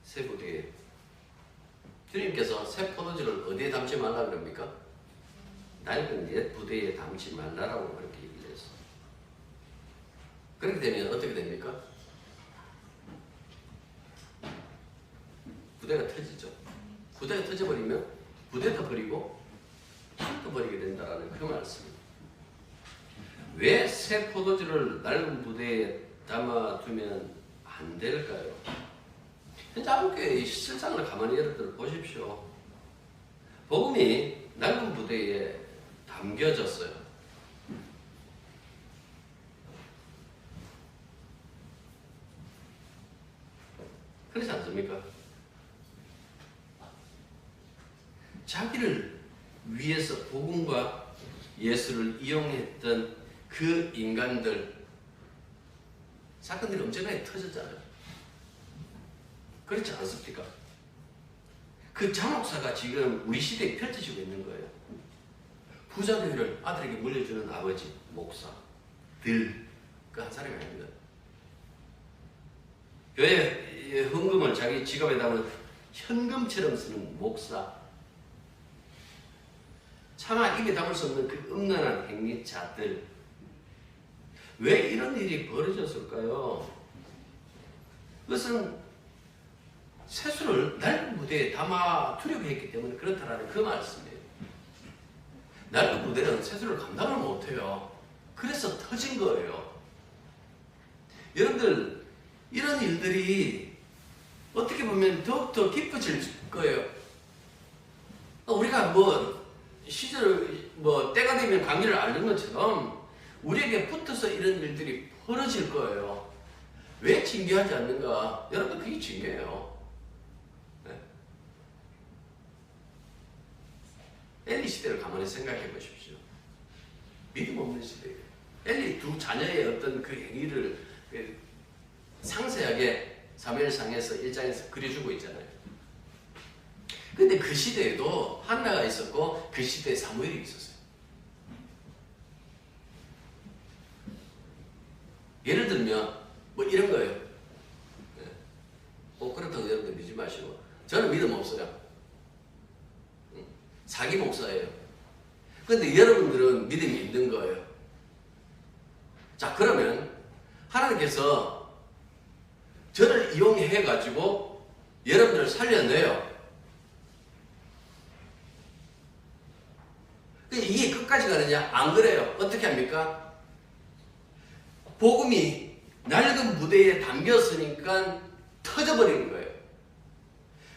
새 부대에. 주님께서 새 포도주를 어디에 담지 말라 그럽니까? 낡은 옛 부대에 담지 말라라고 그렇게 얘기를 했어요. 그렇게 되면 어떻게 됩니까? 부대가 터지죠. 부대가 터져버리면 부대도 버리고 술도 버리게 된다는 그 말씀입니다. 왜 새 포도주를 낡은 부대에 담아두면 안 될까요? 현재 한국교회의 실상을 가만히 여러분들 보십시오. 복음이 낡은 부대에 담겨졌어요. 그렇지 않습니까? 자기를 위해서 복음과 예수를 이용했던 그 인간들 사건들이 엄청나게 터졌잖아요. 그렇지 않습니까? 그 잔혹사가 지금 우리 시대에 펼쳐지고 있는 거예요. 부자교회를 아들에게 물려주는 아버지, 목사, 그 한 사람이 아닙니다. 교회 헌금을 자기 지갑에 담은 현금처럼 쓰는 목사, 차마 입에 담을 수 없는 그 음란한 행위자들, 왜 이런 일이 벌어졌을까요? 그것은 세수를 낡은 부대에 담아두려고 했기 때문에 그렇다라는 그 말씀이에요. 낡은 부대는 세수를 감당을 못해요. 그래서 터진 거예요. 여러분들 이런 일들이 어떻게 보면 더욱더 깊어질 거예요. 우리가 때가 되면 강의를 앓는 것처럼 우리에게 붙어서 이런 일들이 벌어질 거예요. 왜 징계하지 않는가? 여러분 그게 징계예요. 네? 엘리 시대를 가만히 생각해 보십시오. 믿음 없는 시대예요. 엘리 두 자녀의 어떤 그 행위를 상세하게 사무엘상에서 1장에서 그려주고 있잖아요. 근데 그 시대에도 한나가 있었고 그 시대에 사무엘이 있었어요. 예를 들면 뭐 이런 거예요. 그렇다고 여러분들 믿지 마시고, 저는 믿음 없어요. 사기 목사예요. 근데 여러분들은 믿음이 있는 거예요. 자, 그러면 하나님께서 저를 이용해 가지고 여러분들을 살려내요. 이게 끝까지 가느냐? 안 그래요. 어떻게 합니까? 복음이 낡은 부대에 담겼으니까 터져버리는 거예요.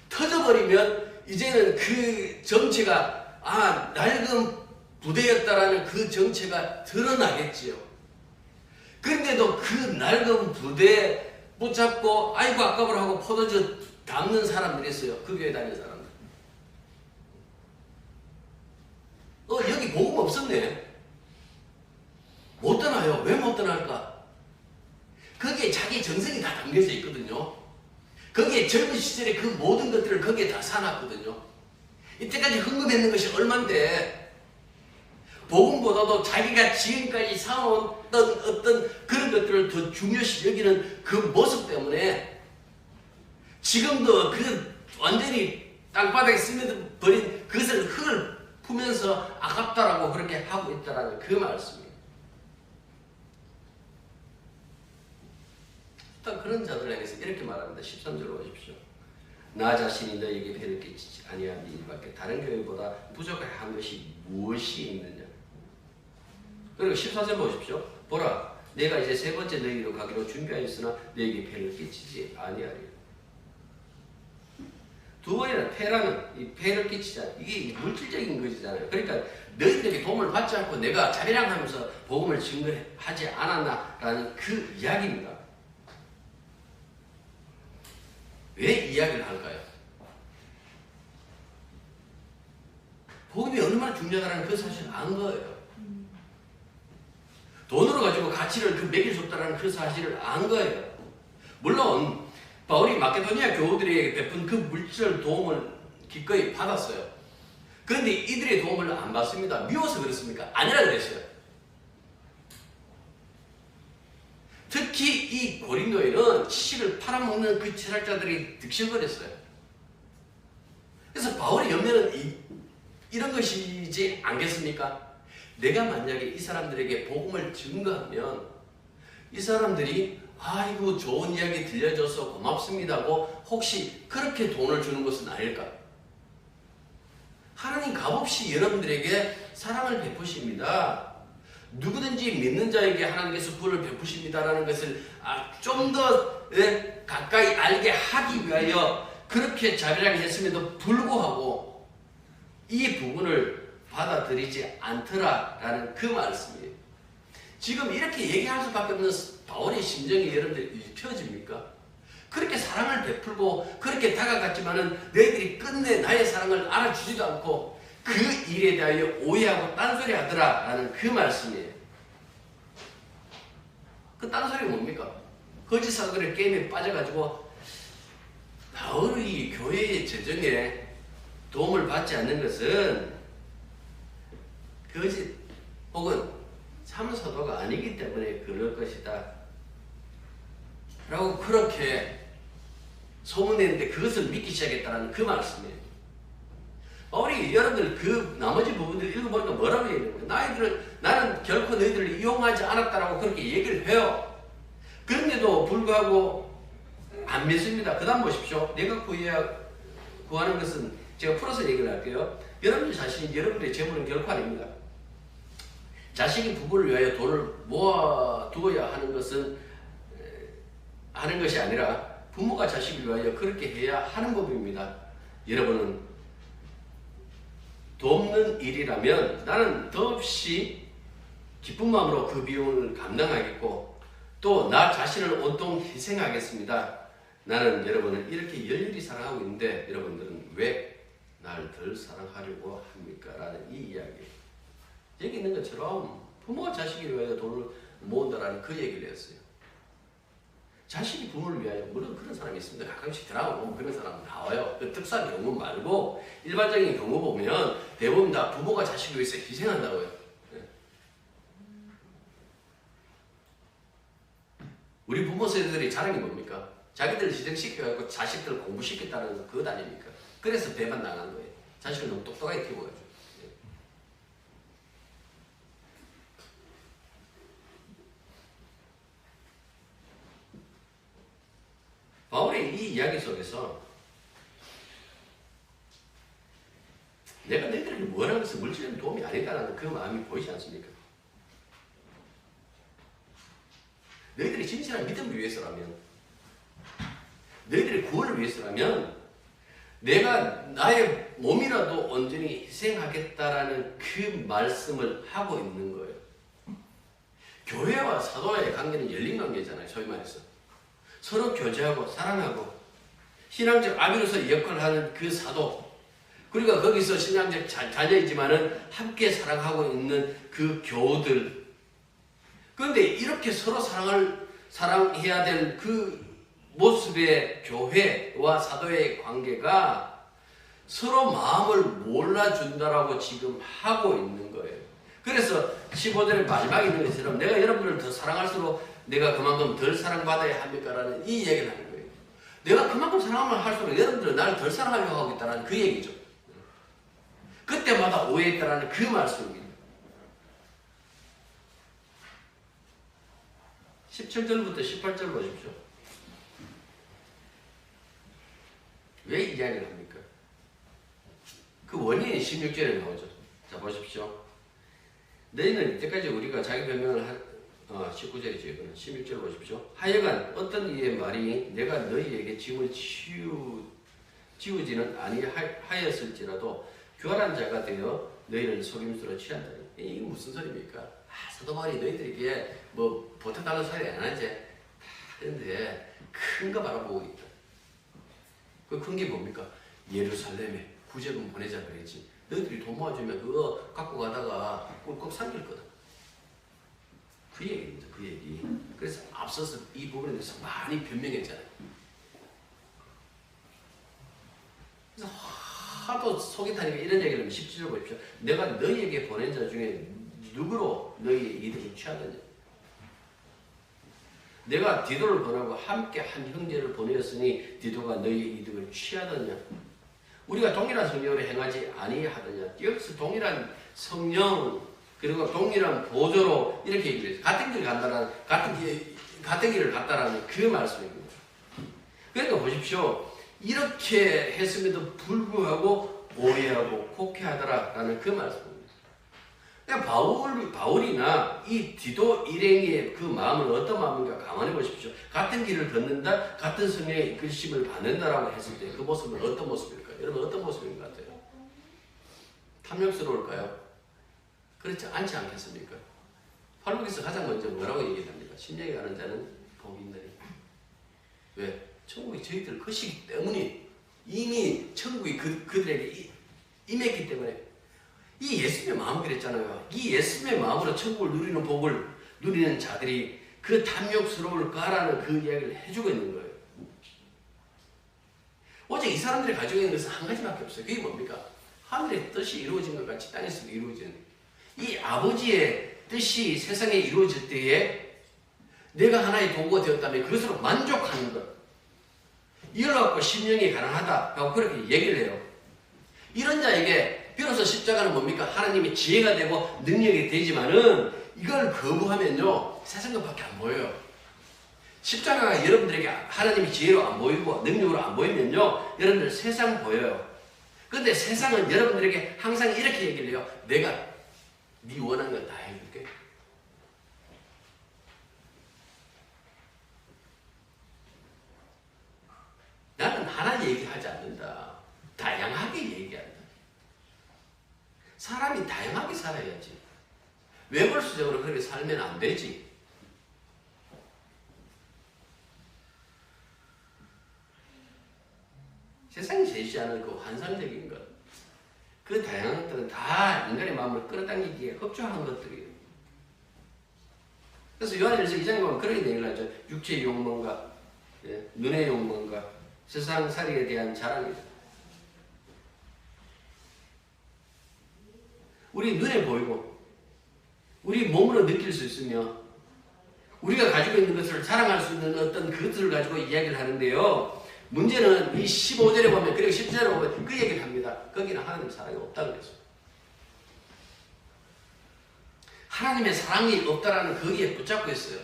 터져버리면 이제는 그 정체가 낡은 부대였다라는 그 정체가 드러나겠지요. 그런데도 그 낡은 부대에 붙잡고 아이고 아까워라 하고 포도주 담는 사람들이 있어요. 그 교회 다니는 사람들. 여기 복음 없었네. 못 떠나요. 왜 못 떠날까? 거기에 자기 정성이 다 담겨져 있거든요. 거기에 젊은 시절에 그 모든 것들을 거기에 다 사놨거든요. 이때까지 헌금했는 것이 얼만데, 복음보다도 자기가 지금까지 사온 어떤 그런 것들을 더 중요시 여기는 그 모습 때문에 지금도 그 완전히 땅바닥에 스며버린 그것을 흙을 푸면서 아깝다라고 그렇게 하고 있다라는 그 말씀이에요. 일단 그런 자들 향해서 이렇게 말합니다. 13절로 보십시오. 나 자신이 너에게 배를 끼치지 아니한 이 일밖에 다른 교회보다 부족한 것이 무엇이 있느냐. 그리고 14절 보십시오. 보라, 내가 이제 세 번째 너희로 가기로 준비하였으나 너에게 배를 끼치지 아니하리라. 두 번이나 폐라는 이 폐를 끼치잖아요. 이게 물질적인 것이잖아요. 그러니까 너희들에게 도움을 받지 않고 내가 자비랑하면서 복음을 증거하지 않았나라는 그 이야기입니다. 왜 이야기를 할까요? 복음이 얼마나 중요하다는 그 사실을 안 거예요. 돈으로 가지고 가치를 매길 수 없다는 그 사실을 안 거예요. 물론 바울이 마케도니아 교우들에게 베푼 그 물질 도움을 기꺼이 받았어요. 그런데 이들의 도움을 안 받습니다. 미워서 그렇습니까? 아니라 그랬어요. 특히 이 고린도에는 지식을 팔아먹는 그 철학자들이 득실거렸어요. 그래서 바울의 염려는 이런 것이지 않겠습니까? 내가 만약에 이 사람들에게 복음을 증거하면 이 사람들이 아이고 좋은 이야기 들려줘서 고맙습니다고 혹시 그렇게 돈을 주는 것은 아닐까? 하나님 값없이 여러분들에게 사랑을 베푸십니다. 누구든지 믿는 자에게 하나님께서 구원을 베푸십니다라는 것을 좀 더 가까이 알게 하기 위하여 그렇게 자비랑 했음에도 불구하고 이 부분을 받아들이지 않더라라는 그 말씀이에요. 지금 이렇게 얘기할 수밖에 없는 바울의 심정이 여러분들 읽혀집니까? 그렇게 사랑을 베풀고 그렇게 다가갔지만은 너희들이 끝내 나의 사랑을 알아주지도 않고 그 일에 대하여 오해하고 딴소리 하더라라는 그 말씀이에요. 그 딴소리가 뭡니까? 거짓 사도들의 게임에 빠져가지고 바울이 교회의 재정에 도움을 받지 않는 것은 거짓 혹은 참사도가 아니기 때문에 그럴 것이다 라고 그렇게 소문냈는데 그것을 믿기 시작했다는 그 말씀이에요. 바울이 여러분들 그 나머지 부분들 읽어보니까 뭐라고 얘기해요? 나는 결코 너희들을 이용하지 않았다라고 그렇게 얘기를 해요. 그런데도 불구하고 안 믿습니다. 그 다음 보십시오. 내가 구하는 것은 제가 풀어서 얘기를 할게요. 여러분 자신이 여러분의 재물은 결코 아닙니다. 자식이 부부를 위하여 돈을 모아두어야 하는 것이 아니라 부모가 자식을 위하여 그렇게 해야 하는 법입니다. 여러분은 돕는 일이라면 나는 더없이 기쁜 마음으로 그 비용을 감당하겠고 또 나 자신을 온통 희생하겠습니다. 나는 여러분을 이렇게 열렬히 사랑하고 있는데 여러분들은 왜 날 덜 사랑하려고 합니까? 라는 이 이야기. 여기 있는 것처럼 부모가 자식을 위하여 돈을 모은다라는 그 얘기를 했어요. 자식이 부모를 위하여, 물론 그런 사람이 있습니다. 가끔씩 드라마 보면 그런 사람 나와요. 그 특수한 경우 말고 일반적인 경우 보면 대부분 다 부모가 자식을 위해서 희생한다고요. 네. 우리 부모 세대들이 자랑이 뭡니까? 자기들 희생시켜갖고 자식들 공부시켰다는 그것 아닙니까? 그래서 배반 당한 거예요. 자식을 너무 똑똑하게 키워가지고. 네. 바울의 이 이야기 속에서 내가 너희들에게 뭘 하면서 물질적인 도움이 아니다라는 그 마음이 보이지 않습니까? 너희들이 진실한 믿음을 위해서라면, 너희들의 구원을 위해서라면 내가 나의 몸이라도 온전히 희생하겠다라는 그 말씀을 하고 있는 거예요. 교회와 사도와의 관계는 열린 관계잖아요. 소위 말해서 서로 교제하고 사랑하고 신앙적 아비로서 역할을 하는 그 사도, 그리고 거기서 신앙적 자녀이지만은 함께 사랑하고 있는 그 교우들. 그런데 이렇게 서로 사랑해야 될 그 모습의 교회와 사도의 관계가 서로 마음을 몰라준다라고 지금 하고 있는 거예요. 그래서 15절의 마지막에 있는 것처럼 내가 여러분을 더 사랑할수록 내가 그만큼 덜 사랑받아야 합니까? 라는 이 얘기를 하는 거예요. 내가 그만큼 사랑하면 할수록 여러분들은 나를 덜 사랑하려고 하고 있다는 그 얘기죠. 그때마다 오해했다는 그 말씀입니다. 17절부터 18절 보십시오. 왜 이 이야기를 합니까? 그 원인이 16절에 나오죠. 자, 보십시오. 너희는 이때까지 우리가 자기 변명을 19절이죠. 이거는 16절 보십시오. 하여간 어떤 이의 말이 내가 너희에게 짐을 지우지는 아니하였을지라도 교활한 자가 되어 너희를 속임수로 취한다. 이게 무슨 소리입니까? 사도 바울이 너희들에게 뭐 보태달라는 소리 안 하지. 그런데 큰 거 바라보고 있다. 그 큰 게 뭡니까? 예루살렘에 구제금 보내자 그랬지. 너희들이 돈 모아주면 그거 갖고 가다가 꿀꺽 삼킬 거다. 그 얘기입니다. 그 얘기. 그래서 앞서서 이 부분에 대해서 많이 변명했잖아요. 그래서 하도 속이 타니까 이런 얘기를 하면 17절 보십시오. 내가 너희에게 보낸 자 중에 누구로 너희의 이득을 취하느냐. 내가 디도를 보내고 함께 한 형제를 보내었으니 디도가 너희의 이득을 취하느냐. 우리가 동일한 성령으로 행하지 아니하느냐. 여기서 동일한 성령 그리고 동일한 보조로 이렇게 얘기를 해요. 같은 길을 간다라는 같은 길을 갔다라는 그 말씀입니다. 그러니까 보십시오. 이렇게 했음에도 불구하고 오해하고 곡해하더라라는 그 말씀입니다. 그러니까 바울이나 이 디도 일행의 그 마음은 어떤 마음인가 가만히 보십시오. 같은 길을 걷는다, 같은 성령의 이끌심을 받는다라고 했을 때 그 모습은 어떤 모습일까요? 여러분 어떤 모습인 것 같아요? 탐욕스러울까요? 그렇지 않지 않겠습니까? 팔복에서 가장 먼저 뭐라고 얘기합니까? 심령이 가는 자는 복이 있느니. 왜? 천국이 저희들 것이기 때문에 이미 천국이 그들에게 임했기 때문에 이 예수님의 마음을 그랬잖아요. 이 예수님의 마음으로 천국을 누리는 복을 누리는 자들이 그 탐욕스러울까라는 그 이야기를 해주고 있는 거예요. 오직 이 사람들이 가지고 있는 것은 한 가지밖에 없어요. 그게 뭡니까? 하늘의 뜻이 이루어진 것 같이 땅에서도 이루어지는 이 아버지의 뜻이 세상에 이루어질 때에 내가 하나의 도구가 되었다면 그것으로 만족하는 것. 이걸 갖고 심령이 가능하다 하고 그렇게 얘기를 해요. 이런 자에게 비로소 십자가는 뭡니까? 하나님의 지혜가 되고 능력이 되지만은 이걸 거부하면요 세상 것밖에 안 보여요. 십자가가 여러분들에게 하나님의 지혜로 안 보이고 능력으로 안 보이면요 여러분들 세상 보여요. 그런데 세상은 여러분들에게 항상 이렇게 얘기를 해요. 내가 네 원하는 건 다 해줄게. 나는 하나 얘기하지 않는다. 다양하게 얘기한다. 사람이 다양하게 살아야지. 외벌수적으로 그렇게 살면 안 되지. 세상이 제시하는 그 환상적인 것, 그 다양한 것들은 다 인간의 마음을 끌어당기기에 협조한 것들이에요. 그래서 요한일서 2장에 보면 그런 얘기를 하죠. 육체의 욕망과 눈의 욕망과 세상 살이에 대한 자랑이죠. 우리 눈에 보이고 우리 몸으로 느낄 수 있으며 우리가 가지고 있는 것을 자랑할 수 있는 어떤 그것들을 가지고 이야기를 하는데요. 문제는 이 15절에 보면 그리고 10절에 보면 그 얘기를 합니다. 거기는 하나님의 사랑이 없다고 그랬어요. 하나님의 사랑이 없다라는 거기에 붙잡고 있어요.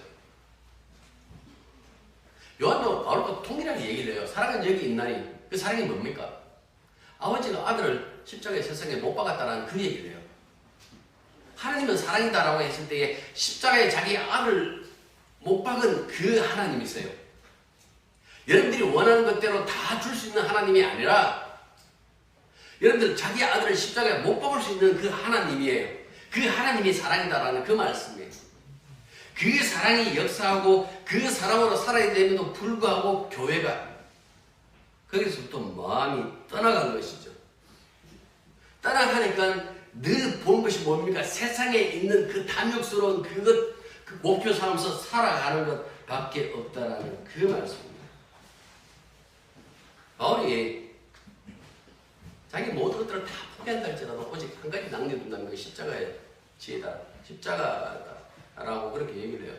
요한도 바로 통일하게 얘기를 해요. 사랑은 여기 있나니 그 사랑이 뭡니까? 아버지가 아들을 십자가의 세상에 못 박았다라는 그 얘기를 해요. 하나님은 사랑이다라고 했을 때에 십자가에 자기 아들을 못 박은 그 하나님이 있어요. 여러분들이 원하는 것대로 다 줄 수 있는 하나님이 아니라 여러분들 자기 아들을 십자가에 못 박을 수 있는 그 하나님이에요. 그 하나님이 사랑이다라는 그 말씀이에요. 그 사랑이 역사하고 그 사랑으로 살아야 됨에도 불구하고 교회가 거기서부터 마음이 떠나간 것이죠. 떠나가니까 늘 본 것이 뭡니까? 세상에 있는 그 탐욕스러운 그것, 그 목표 삼아서 살아가는 것 밖에 없다라는 그 말씀입니다. 바울이 자기 모든 것들을 다 포기한다 할지라도 오직 한 가지 남겨둔다는 게 십자가의 지혜다. 십자가다라고 그렇게 얘기를 해요.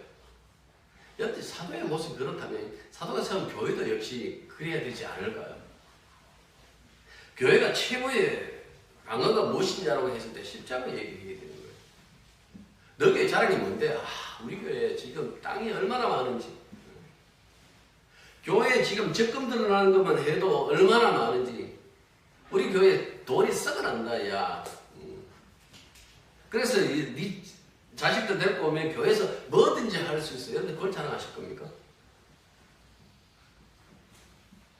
여태 사도의 모습이 그렇다면 사도가 세운 교회도 역시 그래야 되지 않을까요? 교회가 최고의 강화가 무엇이냐라고 했을 때 십자가 얘기해야 되는 거예요. 너 교회 자랑이 뭔데? 우리 교회에 지금 땅이 얼마나 많은지, 교회에 지금 적금 들어가는 것만 해도 얼마나 많은지, 우리 교회에 돈이 썩어난다, 야. 그래서 네 자식들 데리고 오면 교회에서 뭐든지 할 수 있어요. 여러분들 그걸 자랑하실 겁니까?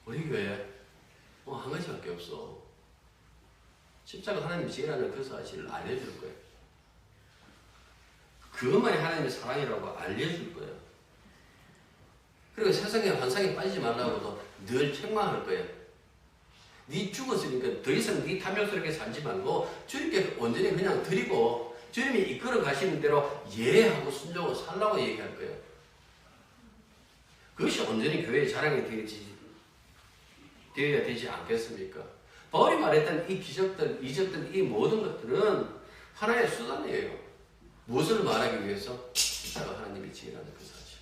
우리 교회 한 가지밖에 없어. 십자가 하나님의 지혜라는 그 사실을 알려줄 거예요. 그것만이 하나님의 사랑이라고 알려줄 거예요. 그리고 세상의 환상에 빠지지 말라고도 늘 책망할 거예요. 네 죽었으니까 더 이상 네 탐욕스럽게 살지 말고 주님께 온전히 그냥 드리고 주님이 이끌어 가시는 대로 예하고 순종하고 살라고 얘기할 거예요. 그것이 온전히 교회의 자랑이 되어야 되지 않겠습니까? 바울이 말했던 이 기적들, 이적들, 이 모든 것들은 하나의 수단이에요. 무엇을 말하기 위해서? 십자가 하나님의 지혜라는 그 사실.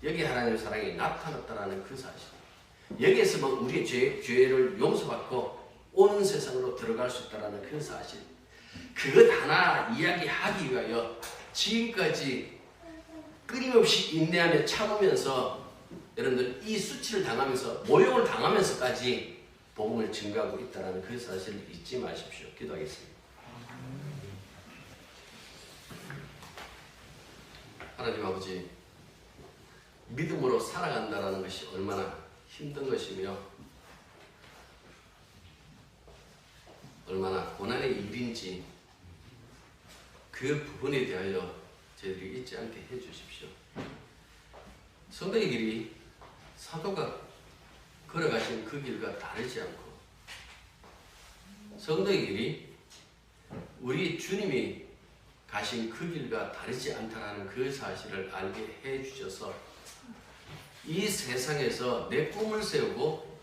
여기 하나님의 사랑이 나타났다라는 그 사실. 여기에서만 우리의 죄를 용서받고 오는 세상으로 들어갈 수 있다라는 그 사실. 그것 하나 이야기하기 위하여 지금까지 끊임없이 인내하며 참으면서 여러분들 이 수치를 당하면서 모욕을 당하면서까지 복음을 증거하고 있다는 그 사실을 잊지 마십시오. 기도하겠습니다. 하나님 아버지, 믿음으로 살아간다는 것이 얼마나 힘든 것이며 얼마나 고난의 일인지 그 부분에 대하여 저희들이 잊지 않게 해주십시오. 성도의 길이 사도가 걸어가신 그 길과 다르지 않고 성도의 길이 우리 주님이 가신 그 길과 다르지 않다는 그 사실을 알게 해주셔서 이 세상에서 내 꿈을 세우고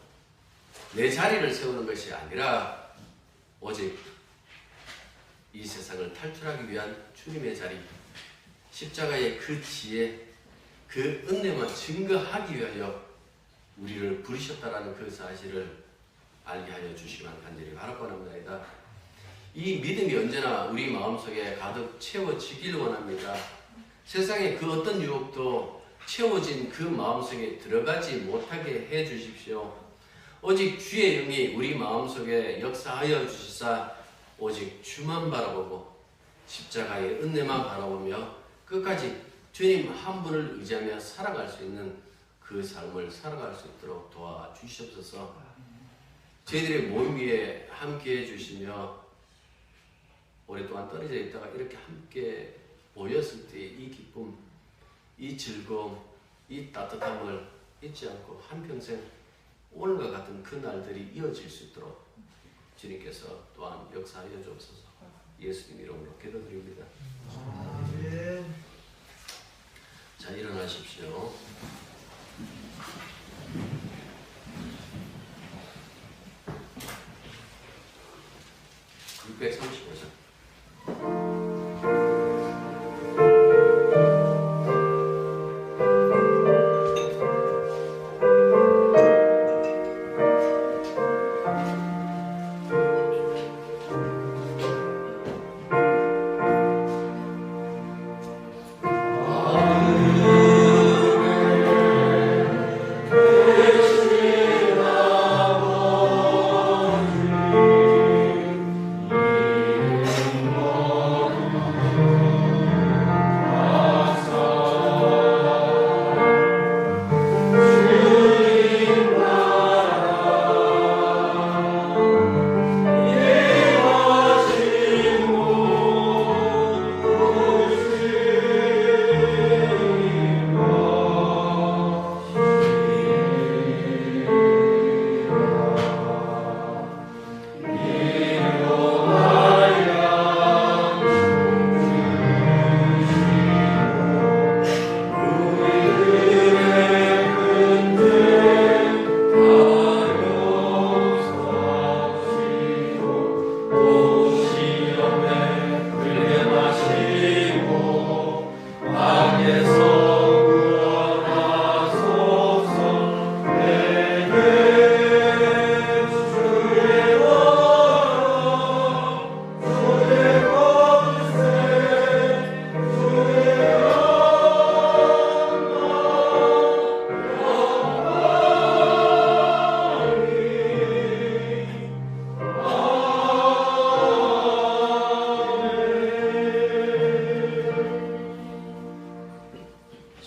내 자리를 세우는 것이 아니라 오직 이 세상을 탈출하기 위한 주님의 자리, 십자가의 그 지혜, 그 은혜만 증거하기 위하여 우리를 부르셨다라는 그 사실을 알게 하여 주시기만 간절히 바라옵나이다. 이 믿음이 언제나 우리 마음속에 가득 채워지길 원합니다. 세상의 그 어떤 유혹도 채워진 그 마음속에 들어가지 못하게 해 주십시오. 오직 주의 영이 우리 마음속에 역사하여 주시사 오직 주만 바라보고 십자가의 은혜만 바라보며 끝까지 주님 한 분을 의지하며 살아갈 수 있는 그 삶을 살아갈 수 있도록 도와주시옵소서. 저희들의 모임 위에 함께해 주시며 오랫동안 떨어져 있다가 이렇게 함께 모였을 때의 이 기쁨, 이 즐거움, 이 따뜻함을 잊지 않고 한평생 오늘과 같은 그 날들이 이어질 수 있도록 주님께서 또한 역사하여 주옵소서. 예수님 이름으로 기도드립니다. 아멘. 자, 일어나십시오. 635장.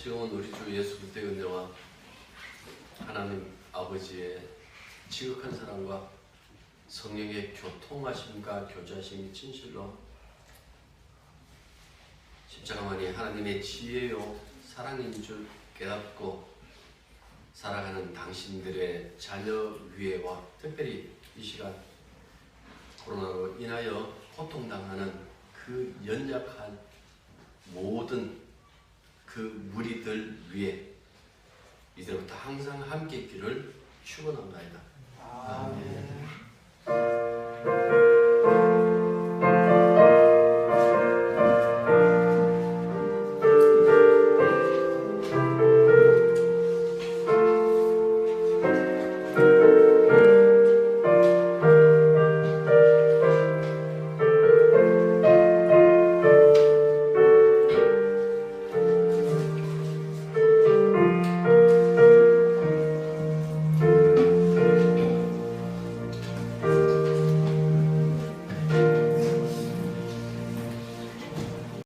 지금은 우리 주 예수 그리스도의 은혜와 하나님 아버지의 지극한 사랑과 성령의 교통하심과 교제하심이 진실로 십자가만이 하나님의 지혜요 사랑인 줄 깨닫고 살아가는 당신들의 자녀 위에와 특별히 이 시간 코로나로 인하여 고통당하는 그 연약한 모든 그 무리들 위에 이제부터 항상 함께 있기를 축원합니다. 아멘.